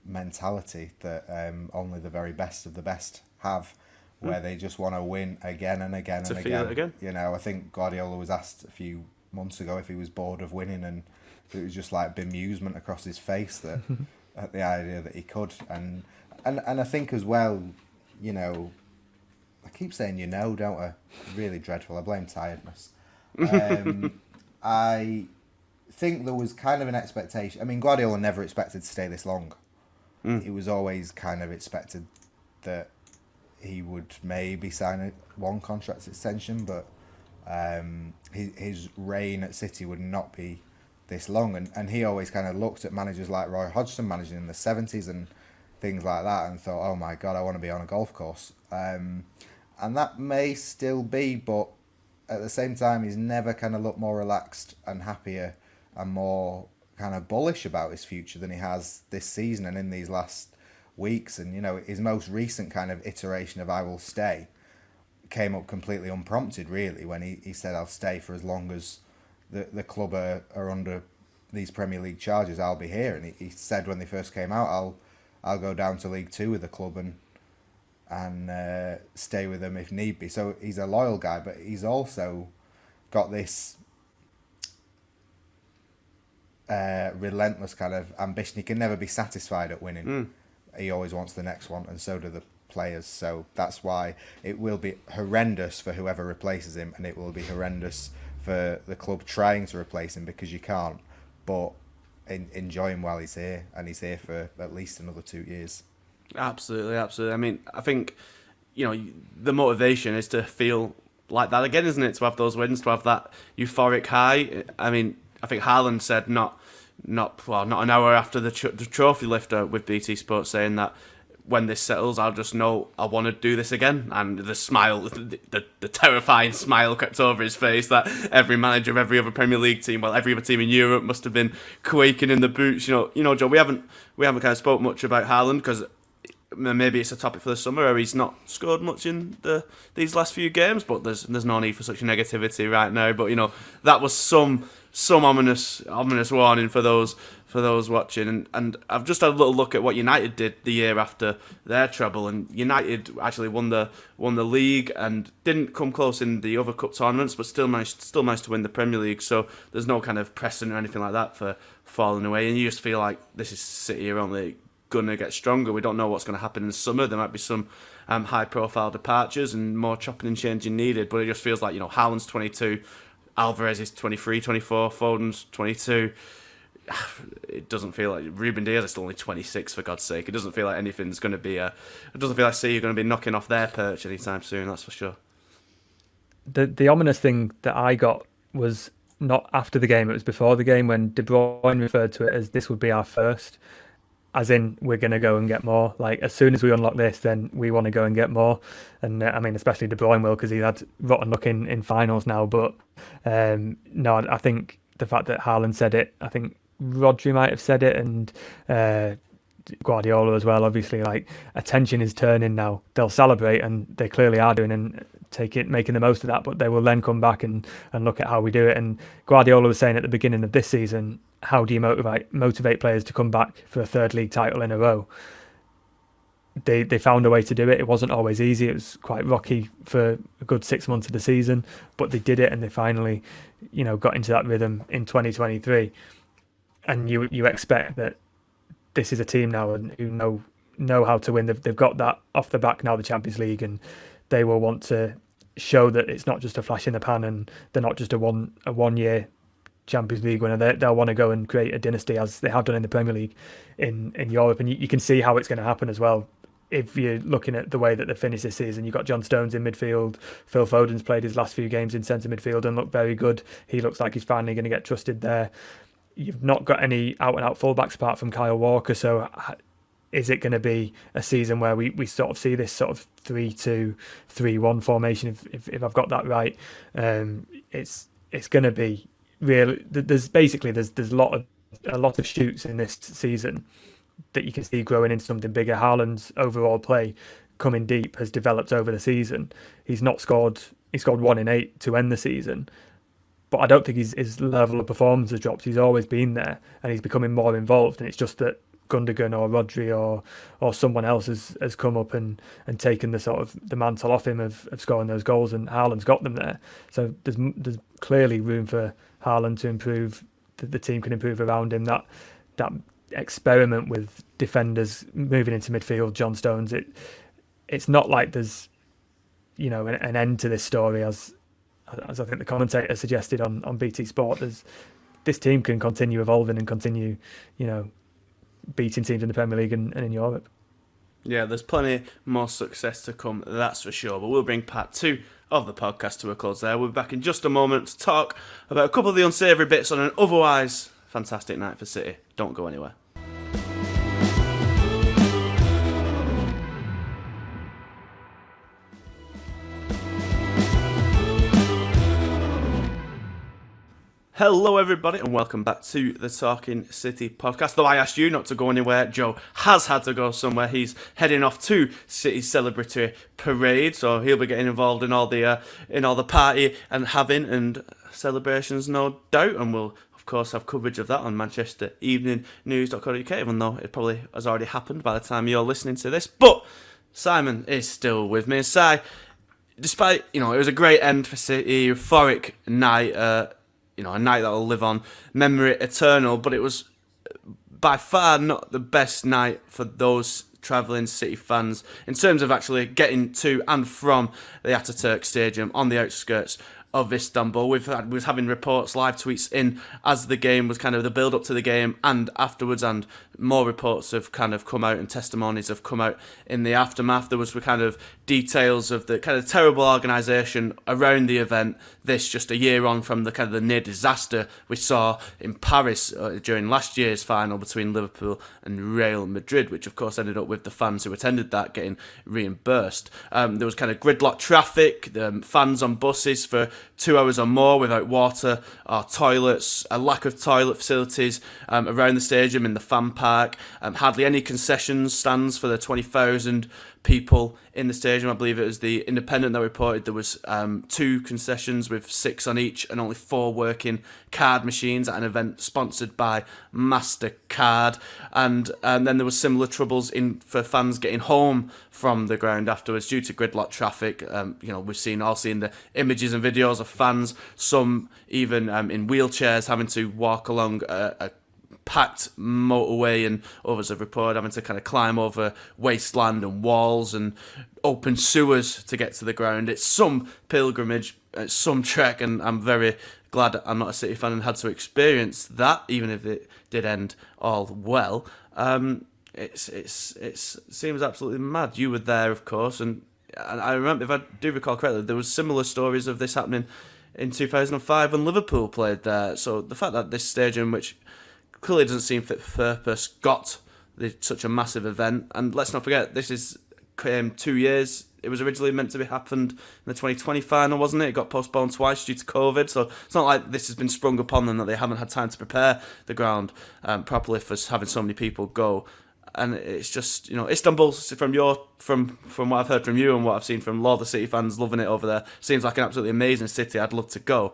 mentality that only the very best of the best have, where they just want to win again and again and again. I think Guardiola was asked a few months ago if he was bored of winning, and it was just like bemusement across his face that at the idea that he could. And I think as well, I keep saying don't I? Really dreadful. I blame tiredness. I think there was kind of an expectation. I mean, Guardiola never expected to stay this long. It was always kind of expected that he would maybe sign one contract extension, but his reign at City would not be this long. And he always kind of looked at managers like Roy Hodgson managing in the 70s and things like that and thought, oh my God, I want to be on a golf course. And that may still be, but at the same time, he's never kind of looked more relaxed and happier and more kind of bullish about his future than he has this season and in these last weeks. And his most recent kind of iteration of I will stay came up completely unprompted, really, when he said, I'll stay for as long as the club are under these Premier League charges. I'll be here. And he said when they first came out, I'll go down to League Two with the club and stay with them if need be. So he's a loyal guy, but he's also got this relentless kind of ambition. He can never be satisfied at winning. He always wants the next one, and so do the players. So that's why it will be horrendous for whoever replaces him, and it will be horrendous for the club trying to replace him, because you can't. But enjoy him while he's here, and he's here for at least another 2 years. Absolutely. I mean, I think the motivation is to feel like that again, isn't it? To have those wins, to have that euphoric high. I mean, I think Haaland said not an hour after the trophy lifter with BT Sports, saying that when this settles, I'll just know I want to do this again. And the smile, the terrifying smile crept over his face that every manager of every other Premier League team, well, every other team in Europe must have been quaking in the boots. You know, Joe, we haven't kind of spoke much about Haaland because maybe it's a topic for the summer, or he's not scored much in these last few games, but there's no need for such negativity right now. But that was some ominous warning for those watching, and I've just had a little look at what United did the year after their treble, and United actually won the league and didn't come close in the other cup tournaments, but still managed to win the Premier League. So there's no kind of precedent or anything like that for falling away, and you just feel like this is City are only gonna get stronger. We don't know what's going to happen in the summer. There might be some high profile departures and more chopping and changing needed, but it just feels like Haaland's 22, Alvarez is 23, 24, Foden's 22. It doesn't feel like Ruben Diaz is still only 26, for God's sake. It doesn't feel like anything's going to be it doesn't feel like City are going to be knocking off their perch anytime soon, that's for sure. The ominous thing that I got was not after the game, it was before the game when De Bruyne referred to it as this would be our first, as in we're going to go and get more. Like, as soon as we unlock this, then we want to go and get more. And I mean, especially De Bruyne will, because he's had rotten luck in finals now. But no, I think the fact that Haaland said it, I think Rodri might have said it, and Guardiola as well. Obviously, like, attention is turning now. They'll celebrate, and they clearly are doing, and making the most of that. But they will then come back and look at how we do it. And Guardiola was saying at the beginning of this season, how do you motivate players to come back for a third league title in a row? They found a way to do it. It wasn't always easy. It was quite rocky for a good 6 months of the season, but they did it, and they finally, got into that rhythm in 2023. And you expect that this is a team now and who know how to win. They've got that off the back now, the Champions League, and they will want to show that it's not just a flash in the pan, and they're not just a one year Champions League winner. They'll want to go and create a dynasty, as they have done in the Premier League in Europe, and you can see how it's going to happen as well. If you're looking at the way that they finished this season, you've got John Stones in midfield. Phil Foden's played his last few games in centre midfield and looked very good. He looks like he's finally going to get trusted there. You've not got any out-and-out fullbacks apart from Kyle Walker, so is it going to be a season where we sort of see this sort of 3-2-3-1 formation, if I've got that right? It's going to be real. There's a lot of shoots in this season that you can see growing into something bigger. Haaland's overall play coming deep has developed over the season. He scored 1 in 8 to end the season, but I don't think his level of performance has dropped. He's always been there, and he's becoming more involved, and it's just that Gundogan or Rodri or someone else has come up and taken the sort of the mantle off him of scoring those goals, and Haaland's got them there. So there's clearly room for Haaland to improve. The team can improve around him. That experiment with defenders moving into midfield, John Stones, it's not like there's an end to this story, as I think the commentator suggested on BT Sport. This team can continue evolving and continue beating teams in the Premier League and in Europe. Yeah, there's plenty more success to come, that's for sure. But we'll bring part 2 of the podcast to a close there. We'll be back in just a moment to talk about a couple of the unsavoury bits on an otherwise fantastic night for City. Don't go anywhere. Hello everybody and welcome back to the Talking City podcast. Though I asked you not to go anywhere, Joe has had to go somewhere. He's heading off to City's celebratory parade, so he'll be getting involved in all the party and having and celebrations, no doubt, and we'll of course have coverage of that on manchestereveningnews.co.uk, even though it probably has already happened by the time you're listening to this. But Simon is still with me. Si, despite it was a great end for City, euphoric night, a night that will live on memory eternal, but it was by far not the best night for those travelling City fans in terms of actually getting to and from the Ataturk Stadium on the outskirts of Istanbul. We was having reports, live tweets in as the game was kind of the build up to the game and afterwards, and more reports have kind of come out and testimonies have come out in the aftermath. There was kind of details of the kind of terrible organisation around the event. This just a year on from the kind of the near disaster we saw in Paris during last year's final between Liverpool and Real Madrid, which of course ended up with the fans who attended that getting reimbursed. There was kind of gridlock traffic, fans on buses for 2 hours or more without water or toilets, a lack of toilet facilities around the stadium in the fan park, hardly any concessions stands for the 20,000 people in the stadium. I believe it was the Independent that reported there was 2 concessions with 6 on each and only 4 working card machines at an event sponsored by MasterCard. And then there was similar troubles for fans getting home from the ground afterwards due to gridlock traffic. We've all seen the images and videos of fans, some even in wheelchairs having to walk along a packed motorway, and others have reported having to kind of climb over wasteland and walls and open sewers to get to the ground. It's some pilgrimage, it's some trek, and I'm very glad I'm not a City fan and had to experience that, even if it did end all well. It seems absolutely mad. You were there, of course, and I remember, if I do recall correctly, there was similar stories of this happening in 2005 when Liverpool played there. So the fact that this stadium, which clearly doesn't seem fit for purpose, got such a massive event. And let's not forget, this is 2 years. It was originally meant to be happened in the 2020 final, wasn't it? It got postponed twice due to COVID. So it's not like this has been sprung upon them that they haven't had time to prepare the ground properly for having so many people go. And it's just, Istanbul, from what I've heard from you and what I've seen from a lot of the City fans loving it over there, seems like an absolutely amazing city. I'd love to go.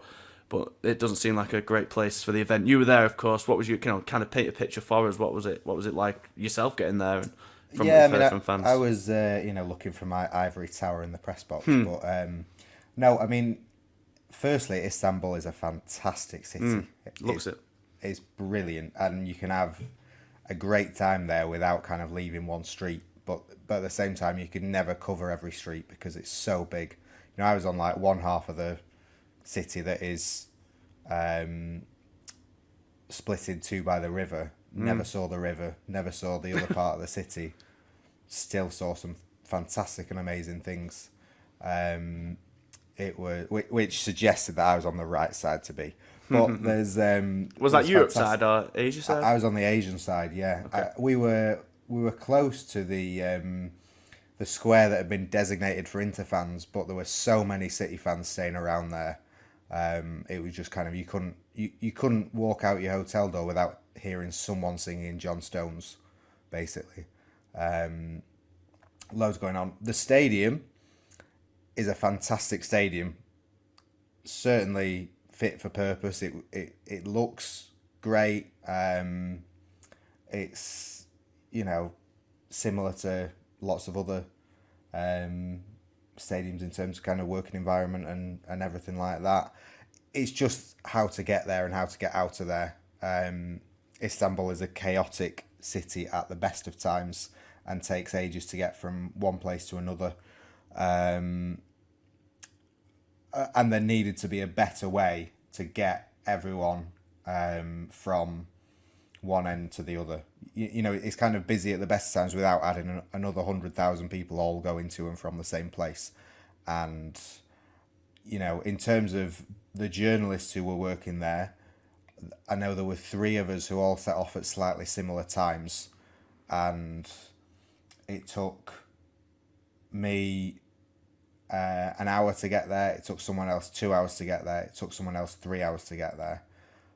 But it doesn't seem like a great place for the event. You were there, of course. What was your kind of paint a picture for us? What was it like yourself getting there? And from fans? I was looking for my ivory tower in the press box. But no, I mean, firstly, Istanbul is a fantastic city. It's brilliant, and you can have a great time there without kind of leaving one street. But at the same time, you can never cover every street because it's so big. I was on like one half of the city that is split in two by the river. Never saw the river, never saw the other part of the city. Still saw some fantastic and amazing things. Which suggested that I was on the right side to be. But there's was that Europe side or Asia side? I was on the Asian side. Yeah, okay. We were close to the square that had been designated for Inter fans, but there were so many City fans staying around there. It was just kind of you couldn't walk out your hotel door without hearing someone singing John Stones, basically. Loads going on. The stadium is a fantastic stadium. Certainly fit for purpose. It looks great. It's similar to lots of other stadiums in terms of kind of working environment and everything like that. It's just how to get there and how to get out of there. Istanbul is a chaotic city at the best of times and takes ages to get from one place to another. And there needed to be a better way to get everyone from one end to the other. It's kind of busy at the best of times without adding another 100,000 people all going to and from the same place. And, in terms of the journalists who were working there, I know there were 3 of us who all set off at slightly similar times, and it took me an hour to get there. It took someone else 2 hours to get there. It took someone else 3 hours to get there.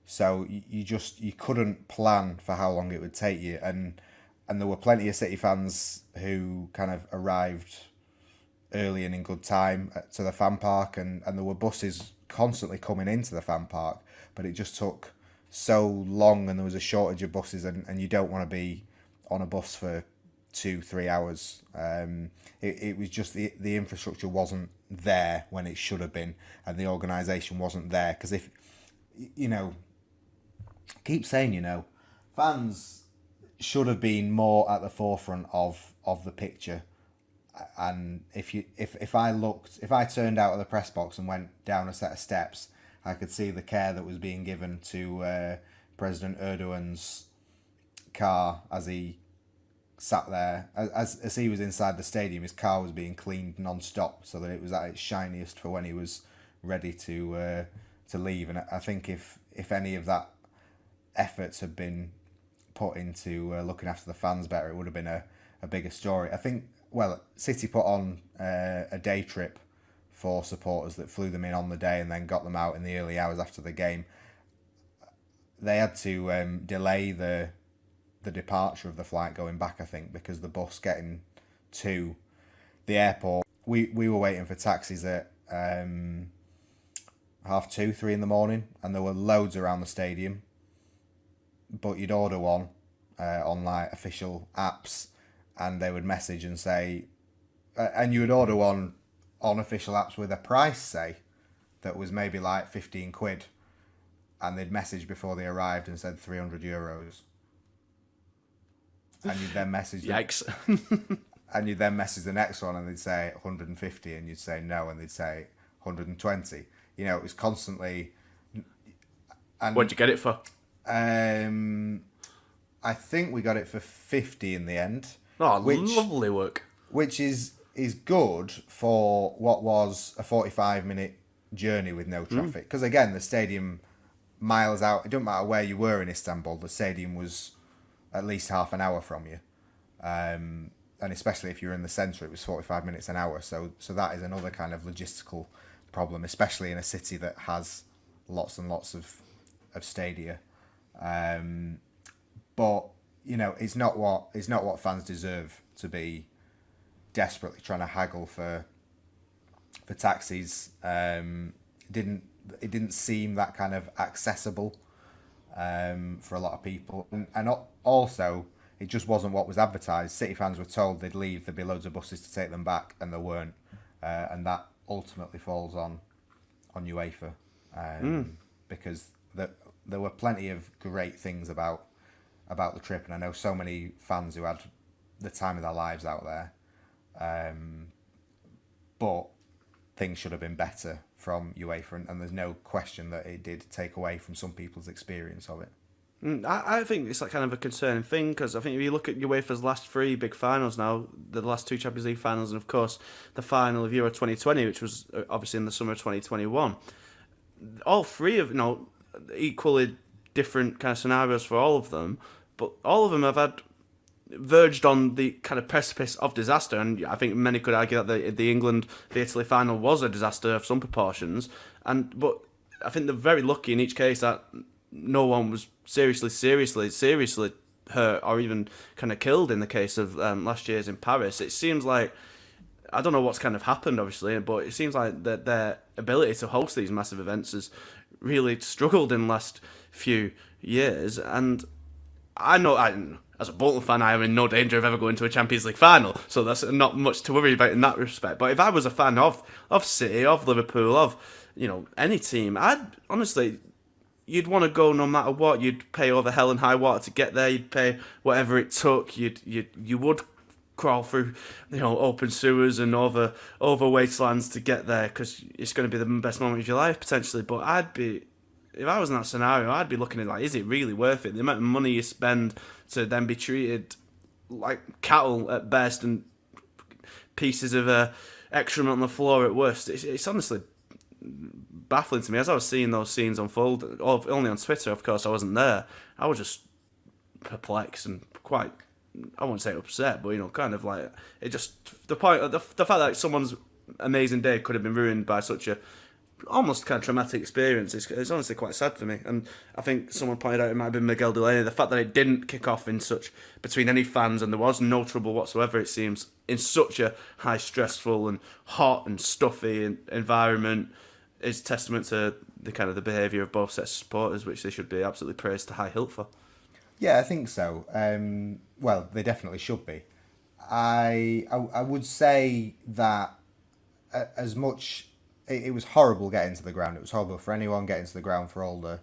So you couldn't plan for how long it would take you, and there were plenty of City fans who kind of arrived early and in good time to the fan park, and there were buses constantly coming into the fan park, but it just took so long, and there was a shortage of buses, and you don't want to be on a bus for 2-3 hours. It was just the infrastructure wasn't there when it should have been, and the organisation wasn't there. Because if I keep saying fans should have been more at the forefront of the picture. And if I turned out of the press box and went down a set of steps, I could see the care that was being given to President Erdogan's car as he sat there. As he was inside the stadium, his car was being cleaned non-stop so that it was at its shiniest for when he was ready to leave. And I think if any of that efforts had been put into looking after the fans better, it would have been a bigger story. I think, well, City put on a day trip for supporters that flew them in on the day and then got them out in the early hours after the game. They had to delay the departure of the flight going back, I think, because the bus getting to the airport, we were waiting for taxis at 2:30, 3 in the morning, and there were loads around the stadium, but you'd order one on like official apps, and they would message and say, and you would order one on official apps with a price, say, that was maybe like 15 quid, and they'd message before they arrived and said €300. And you'd then message them, Yikes. and you'd then message the next one and they'd say 150, and you'd say no, and they'd say 120. You know, it was constantly. And What'd you get it for? I think we got it for 50 in the end. Oh, lovely work. Which is good for what was a 45-minute journey with no traffic. Because again, the stadium miles out. It doesn't matter where you were in Istanbul. The stadium was at least half an hour from you. And especially if you're in the centre, it was 45 minutes an hour. So that is another kind of logistical problem, especially in a city that has lots and lots of stadia. But you know, it's not what fans deserve to be desperately trying to haggle for taxis. It didn't seem that kind of accessible for a lot of people, and also it just wasn't what was advertised. City fans were told they'd leave, there'd be loads of buses to take them back, and there weren't, and that ultimately falls on UEFA, because there were plenty of great things about the trip, and I know so many fans who had the time of their lives out there, but things should have been better from UEFA, and there's no question that it did take away from some people's experience of it. I think it's like kind of a concerning thing, because I think if you look at UEFA's last three big finals now, the last two Champions League finals, and of course the final of Euro 2020, which was obviously in the summer of 2021, all three of equally different kind of scenarios for all of them, but all of them have verged on the kind of precipice of disaster, and I think many could argue that the Italy final was a disaster of some proportions, but I think they're very lucky in each case that no one was seriously hurt or even kind of killed in the case of last year's in Paris. It seems like, I don't know what's kind of happened, obviously, but it seems like that their ability to host these massive events has really struggled in the last few years. And I know, as a Bolton fan, I am in no danger of ever going to a Champions League final, so that's not much to worry about in that respect. But if I was a fan of City, of Liverpool, of any team, I'd honestly, you'd want to go no matter what. You'd pay over hell and high water to get there. You'd pay whatever it took. You would crawl through open sewers and over wastelands to get there, because it's going to be the best moment of your life potentially. But if I was in that scenario, I'd be looking at like, is it really worth it? The amount of money you spend to then be treated like cattle at best and pieces of excrement on the floor at worst. It's honestly baffling to me. As I was seeing those scenes unfold, only on Twitter, of course, I wasn't there. I was just perplexed and quite, I won't say upset, but kind of like, it just, the fact that someone's amazing day could have been ruined by such a almost kind of traumatic experience is honestly quite sad for me. And I think someone pointed out, it might have been Miguel Delaney, the fact that it didn't kick off in such, between any fans, and there was no trouble whatsoever, it seems, in such a high stressful and hot and stuffy environment, is testament to the kind of the behaviour of both sets of supporters, which they should be absolutely praised to high hilt for. Yeah, I think so. Well, they definitely should be. I would say that as much, it was horrible getting to the ground. It was horrible for anyone getting to the ground for all the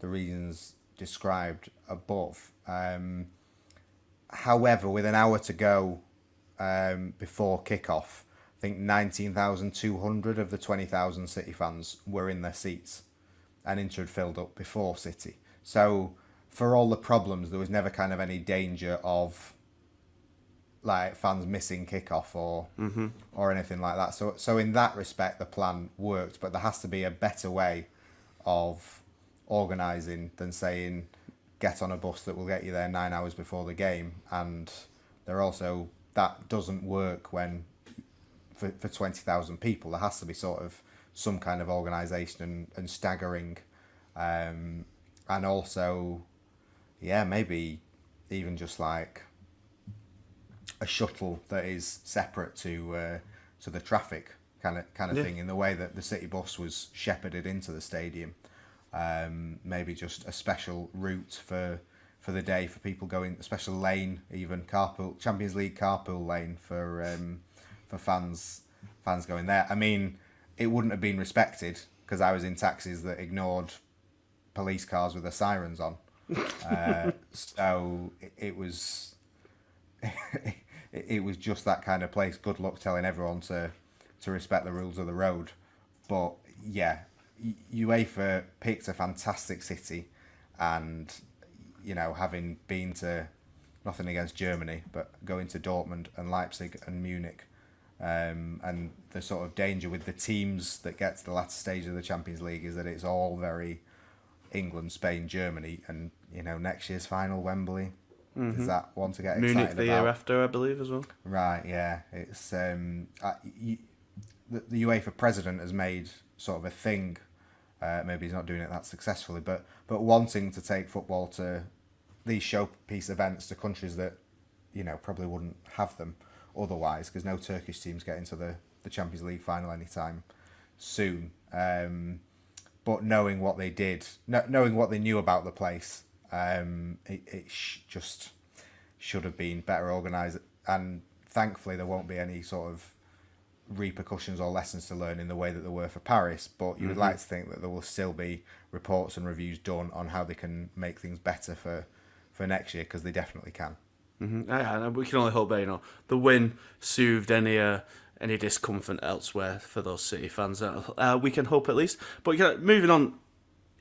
reasons described above. However, with an hour to go before kickoff, I think 19,200 of the 20,000 City fans were in their seats, and Inter had filled up before City. So for all the problems, there was never kind of any danger of like fans missing kickoff or anything like that. So in that respect, the plan worked, but there has to be a better way of organising than saying get on a bus that will get you there 9 hours before the game. And there also, that doesn't work when for 20,000 people. There has to be sort of some kind of organisation and staggering, and also, yeah, maybe even just like a shuttle that is separate to the traffic kind of thing, in the way that the City bus was shepherded into the stadium. Maybe just a special route for the day for people going, a special lane, even carpool, Champions League carpool lane for fans going there. I mean, it wouldn't have been respected because I was in taxis that ignored police cars with their sirens on. So it was it was just that kind of place. Good luck telling everyone to respect the rules of the road. But yeah, UEFA picked a fantastic city, and you know, having been to, nothing against Germany, but going to Dortmund and Leipzig and Munich, and the sort of danger with the teams that get to the latter stage of the Champions League is that it's all very England, Spain, Germany, and you know, next year's final, Wembley. Is that one to get excited Munich the about? year after, I believe, as well. Right, yeah. It's the UEFA president has made sort of a thing. Maybe he's not doing it that successfully, but wanting to take football to these showpiece events to countries that, you know, probably wouldn't have them otherwise, because no Turkish teams get into the Champions League final anytime soon. But knowing what they did, knowing what they knew about the place, it just should have been better organised, and thankfully there won't be any sort of repercussions or lessons to learn in the way that there were for Paris, but you would like to think that there will still be reports and reviews done on how they can make things better for next year, because they definitely can. And we can only hope that, you know, the win soothed any discomfort elsewhere for those City fans. We can hope at least. But moving on,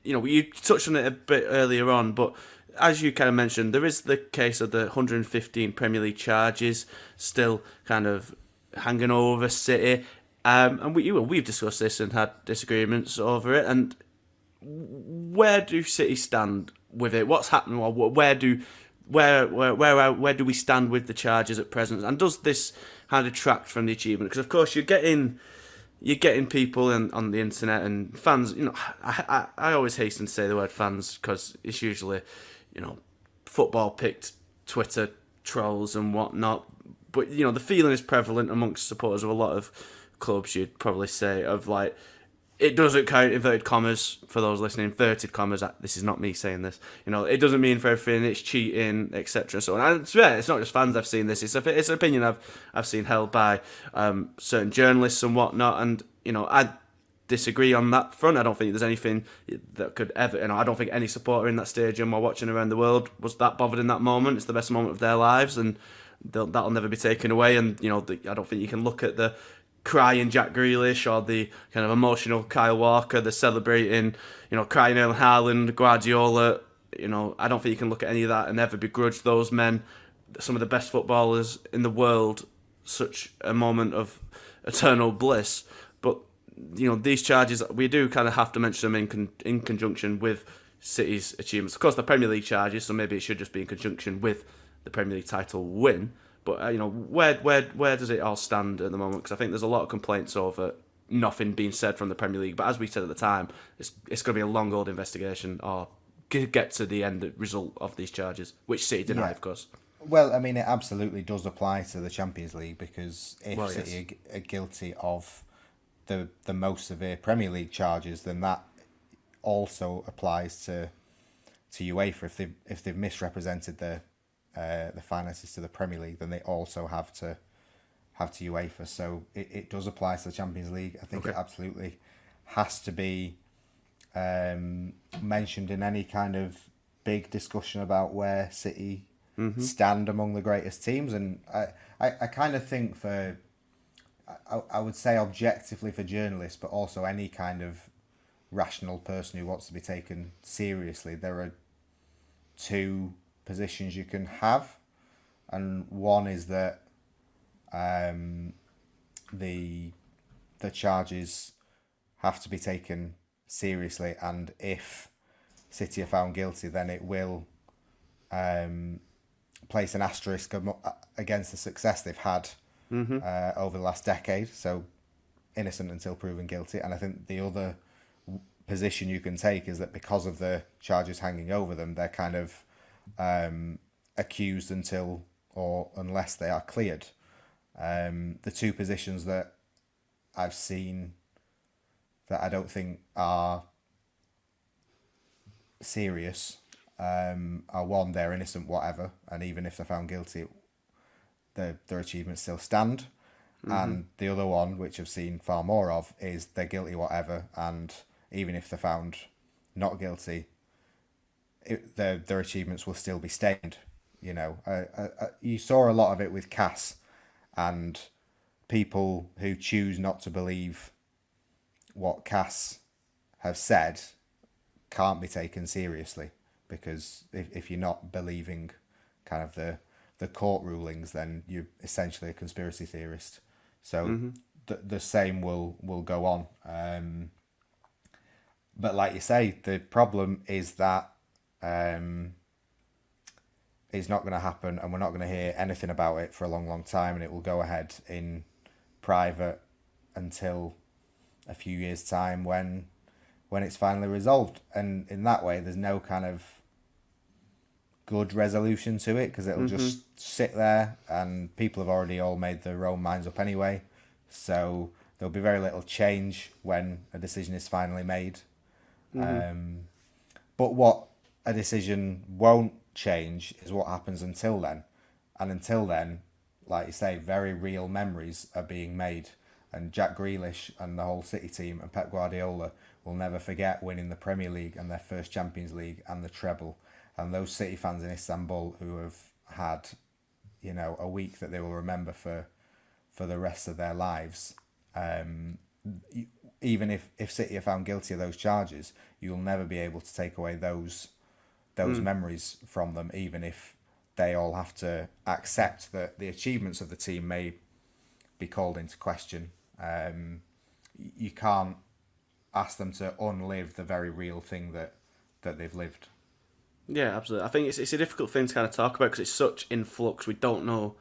you know, you touched on it a bit earlier on, but as you kind of mentioned, there is the case of the 115 Premier League charges still kind of hanging over City. And we've discussed this and had disagreements over it. And where do City stand with it? What's happening? Where do we stand with the charges at present? And does this kind of detract from the achievement? Because of course you're getting people on the internet and fans. You know, I always hasten to say the word fans because it's usually, you know, football picked Twitter trolls and whatnot. But you know, the feeling is prevalent amongst supporters of a lot of clubs. You'd probably say of like, it doesn't count, inverted commas, for those listening, inverted commas, this is not me saying this, you know, it doesn't mean for everything, it's cheating, etc. So, and it's not just fans I've seen this, it's an opinion I've seen held by certain journalists and whatnot, and, you know, I disagree on that front. I don't think there's anything that could ever, you know, I don't think any supporter in that stadium or watching around the world was that bothered in that moment. It's the best moment of their lives, and that'll never be taken away, and, you know, I don't think you can look at the crying Jack Grealish or the kind of emotional Kyle Walker, the celebrating, you know, crying Erling Haaland, Guardiola. You know, I don't think you can look at any of that and ever begrudge those men, some of the best footballers in the world, such a moment of eternal bliss. But, you know, these charges, we do kind of have to mention them in conjunction with City's achievements. Of course, the Premier League charges, so maybe it should just be in conjunction with the Premier League title win. But, you know, where does it all stand at the moment? Because I think there's a lot of complaints over nothing being said from the Premier League. But as we said at the time, it's going to be a long, old investigation or get to the end result of these charges, which City deny, of course. Well, I mean, it absolutely does apply to the Champions League, because if City are guilty of the most severe Premier League charges, then that also applies to UEFA. If they've misrepresented the finances to the Premier League, then they also have to UEFA. So it does apply to the Champions League. I think it absolutely has to be mentioned in any kind of big discussion about where City stand among the greatest teams. And I kind of think I would say objectively for journalists, but also any kind of rational person who wants to be taken seriously, there are two positions you can have. And one is that the charges have to be taken seriously, and if City are found guilty, then it will place an asterisk against the success they've had over the last decade. So innocent until proven guilty. And I think the other position you can take is that because of the charges hanging over them, they're kind of accused until or unless they are cleared. The two positions that I've seen that I don't think are serious are one, they're innocent whatever, and even if they're found guilty, their achievements still stand. And the other one, which I've seen far more of, is they're guilty whatever, and even if they're found not guilty, their achievements will still be stained. You know, you saw a lot of it with Cass, and people who choose not to believe what Cass have said can't be taken seriously, because if you're not believing kind of the court rulings, then you're essentially a conspiracy theorist. So the same will go on. But like you say, the problem is that it's not going to happen, and we're not going to hear anything about it for a long, long time, and it will go ahead in private until a few years' time when it's finally resolved. And in that way, there's no kind of good resolution to it, because it'll just sit there, and people have already all made their own minds up anyway. So there'll be very little change when a decision is finally made. But what a decision won't change is what happens until then. And until then, like you say, very real memories are being made. And Jack Grealish and the whole City team and Pep Guardiola will never forget winning the Premier League and their first Champions League and the treble. And those City fans in Istanbul who have had, you know, a week that they will remember for the rest of their lives. Even if City are found guilty of those charges, you'll never be able to take away those memories from them, even if they all have to accept that the achievements of the team may be called into question. You can't ask them to unlive the very real thing that they've lived. Yeah, absolutely. I think it's a difficult thing to kind of talk about because it's such in flux. We don't know,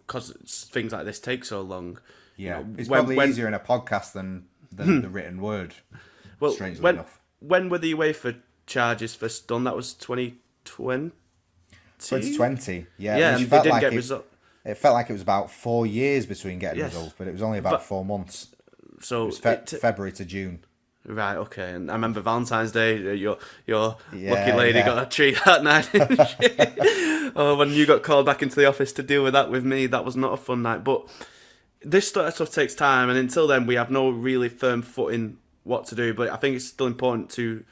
because things like this take so long. Yeah, you know, it's probably easier in a podcast than the written word. Well, strangely enough. When were the UEFA charges first done? That was 2020. 2020, yeah. Yeah, Which and felt they didn't like get it, results. it felt like it was about 4 years between getting Yes. results, but it was only about 4 months. So It was February to June. Right, okay. And I remember Valentine's Day, your Yeah, lucky lady yeah. got a treat that night. Oh, when you got called back into the office to deal with that with me, that was not a fun night. But this sort of stuff takes time, and until then, we have no really firm footing what to do. But I think it's still important to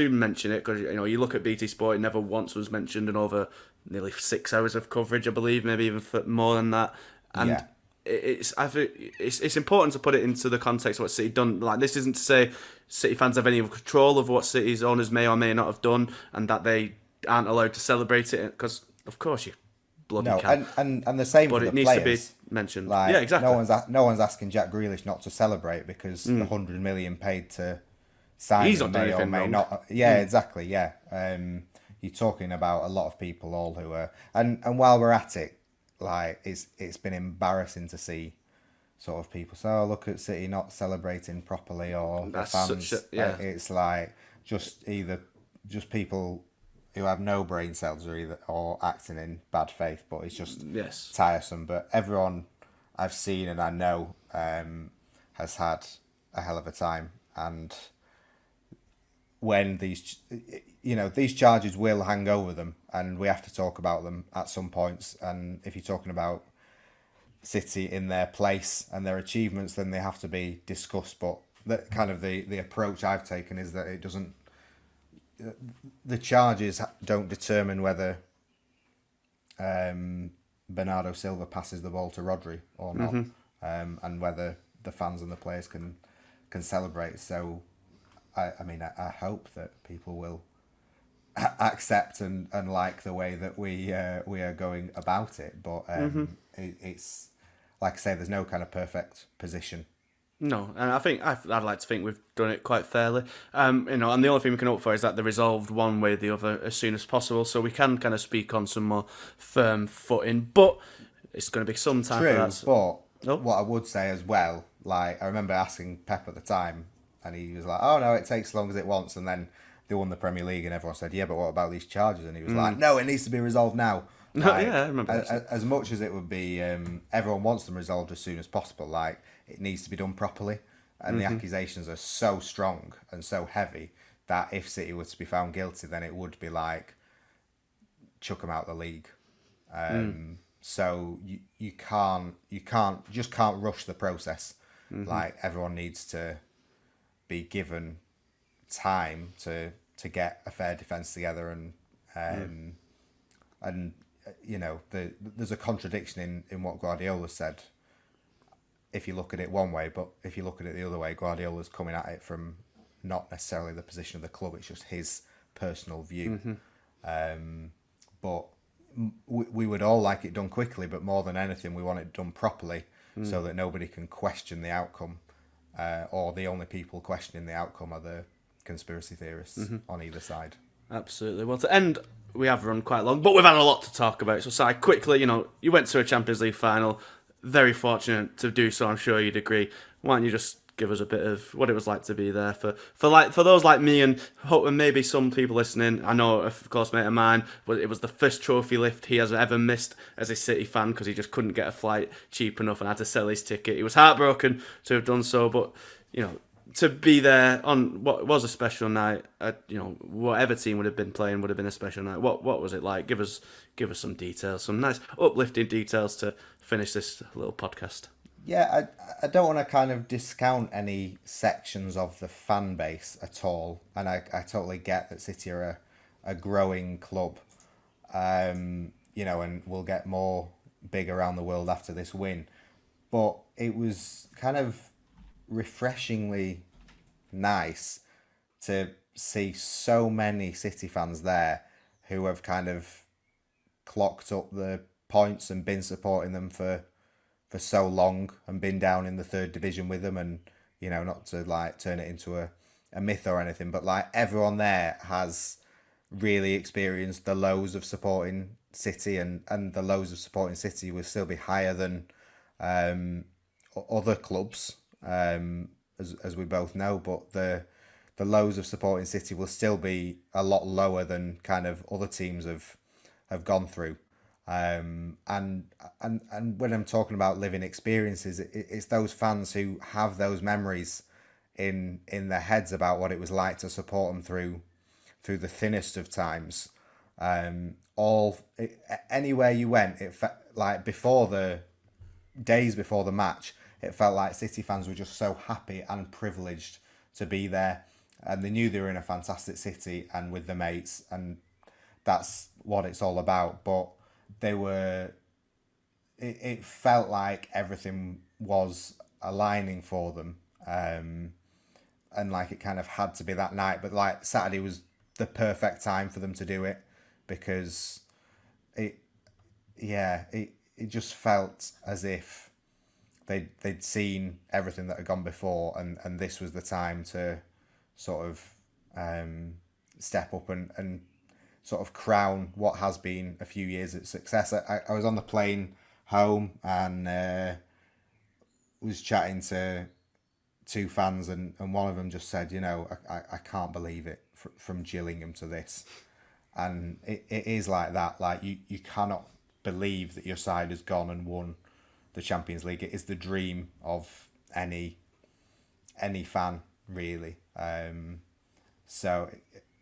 mention it, because you look at BT Sport, it never once was mentioned in over nearly 6 hours of coverage, I believe, maybe even more than that. And Yeah. I think it's important to put it into the context of what City done. Like, this isn't to say City fans have any control of what City's owners may or may not have done, and that they aren't allowed to celebrate it, because of course you bloody No, can. and the same But for it the needs players. to be mentioned. Like, Yeah, exactly. No one's asking Jack Grealish not to celebrate because the 100 million paid to sign He's him not doing may or anything may wrong. not. Yeah, exactly. Yeah, you're talking about a lot of people all who are, and while we're at it, like it's been embarrassing to see sort of people say, "Oh, look at City not celebrating properly," or the That's fans. such a- yeah. It's like just people who have no brain cells or acting in bad faith, but it's just Yes. tiresome. But everyone I've seen and I know has had a hell of a time, and when these charges will hang over them, and we have to talk about them at some points. And if you're talking about City in their place and their achievements, then they have to be discussed. But the approach I've taken is that it doesn't. The charges don't determine whether Bernardo Silva passes the ball to Rodri or not, and whether the fans and the players can celebrate. So, I hope that people will accept and like the way that we are going about it. But it's like I say, there's no kind of perfect position. No, and I think I'd like to think we've done it quite fairly. And the only thing we can hope for is that they're resolved one way or the other as soon as possible, so we can kind of speak on some more firm footing. But it's going to be some time True, for that. but what I would say as well, like I remember asking Pep at the time, and he was like, "Oh no, it takes as long as it wants." And then they won the Premier League, and everyone said, "Yeah, but what about these charges?" And he was like, "No, it needs to be resolved now." Like, Yeah, I remember as much as it would be, everyone wants them resolved as soon as possible. Like it needs to be done properly, and the accusations are so strong and so heavy that if City were to be found guilty, then it would be like chuck them out the league. So you just can't rush the process. Like everyone needs to be given time to get a fair defence together, and there's a contradiction in what Guardiola said if you look at it one way, but if you look at it the other way, Guardiola's coming at it from not necessarily the position of the club, it's just his personal view. But we would all like it done quickly, but more than anything we want it done properly, so that nobody can question the outcome, or the only people questioning the outcome are the conspiracy theorists on either side. Absolutely. Well, to end, we have run quite long, but we've had a lot to talk about. So, Si, quickly, you went to a Champions League final. Very fortunate to do so, I'm sure you'd agree. Why don't you just give us a bit of what it was like to be there for those like me and maybe some people listening. I know, of course, mate of mine, but it was the first trophy lift he has ever missed as a City fan because he just couldn't get a flight cheap enough and had to sell his ticket. He was heartbroken to have done so, but to be there on what was a special night, whatever team would have been playing would have been a special night. What was it like? Give us some details, some nice uplifting details to finish this little podcast. Yeah, I don't want to kind of discount any sections of the fan base at all, and I totally get that City are a growing club, and we'll get more big around the world after this win. But it was kind of refreshingly nice to see so many City fans there who have kind of clocked up the points and been supporting them for so long and been down in the third division with them, and not to like turn it into a myth or anything, but like everyone there has really experienced the lows of supporting City, and the lows of supporting City will still be higher than other clubs, as we both know, but the lows of supporting City will still be a lot lower than kind of other teams have gone through. And when I'm talking about living experiences, it's those fans who have those memories in their heads about what it was like to support them through the thinnest of times. Anywhere you went, it felt like days before the match, it felt like City fans were just so happy and privileged to be there, and they knew they were in a fantastic city and with their mates, and that's what it's all about. But it felt like everything was aligning for them, and like it kind of had to be that night. But like Saturday was the perfect time for them to do it, because it just felt as if they'd seen everything that had gone before, and this was the time to sort of step up and sort of crown what has been a few years of success. I was on the plane home and was chatting to two fans, and one of them just said, I can't believe it, from Gillingham to this. And it is like that. Like you cannot believe that your side has gone and won the Champions League. It is the dream of any fan, really. So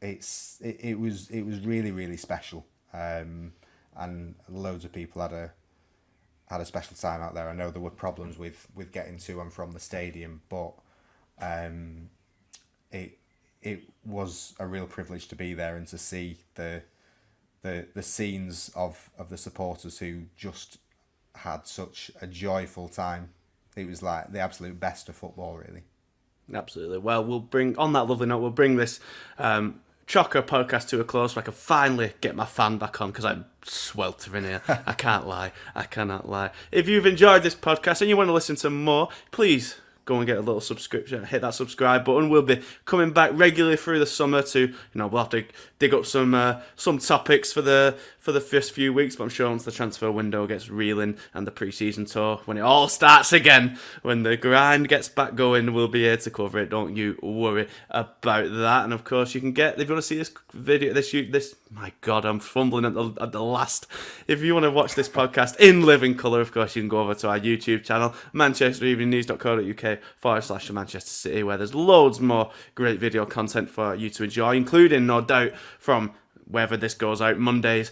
it was really, really special, and loads of people had a special time out there. I know there were problems with getting to and from the stadium, but it was a real privilege to be there and to see the the scenes of the supporters who just had such a joyful time. It was like the absolute best of football, really. Absolutely. Well, on that lovely note, we'll bring this Chocker podcast to a close so I can finally get my fan back on, because I'm sweltering here. I can't lie. I cannot lie. If you've enjoyed this podcast and you want to listen to more, please go and get a little subscription. Hit that subscribe button. We'll be coming back regularly through the summer to, we'll have to dig up some topics for the first few weeks, but I'm sure once the transfer window gets reeling and the pre-season tour, when it all starts again, when the grind gets back going, we'll be here to cover it. Don't you worry about that. And of course, you can get, if you want to see this video, this my God, I'm fumbling at the last. If you want to watch this podcast in living colour, of course, you can go over to our YouTube channel, manchestereveningnews.co.uk/Manchester City, where there's loads more great video content for you to enjoy, including, no doubt, from wherever this goes out, Monday's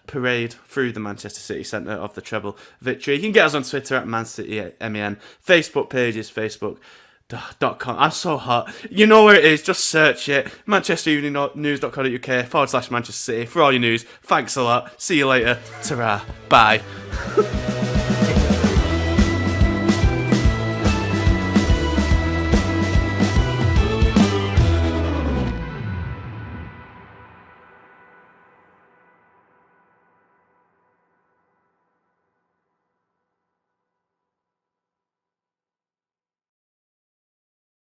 parade through the Manchester City centre of the treble victory. You can get us on Twitter at ManCityMen. Facebook page is Facebook.com. I'm so hot. You know where it is. Just search it. manchestereveningnews.co.uk/Manchester City for all your news. Thanks a lot. See you later. Ta-ra. Bye.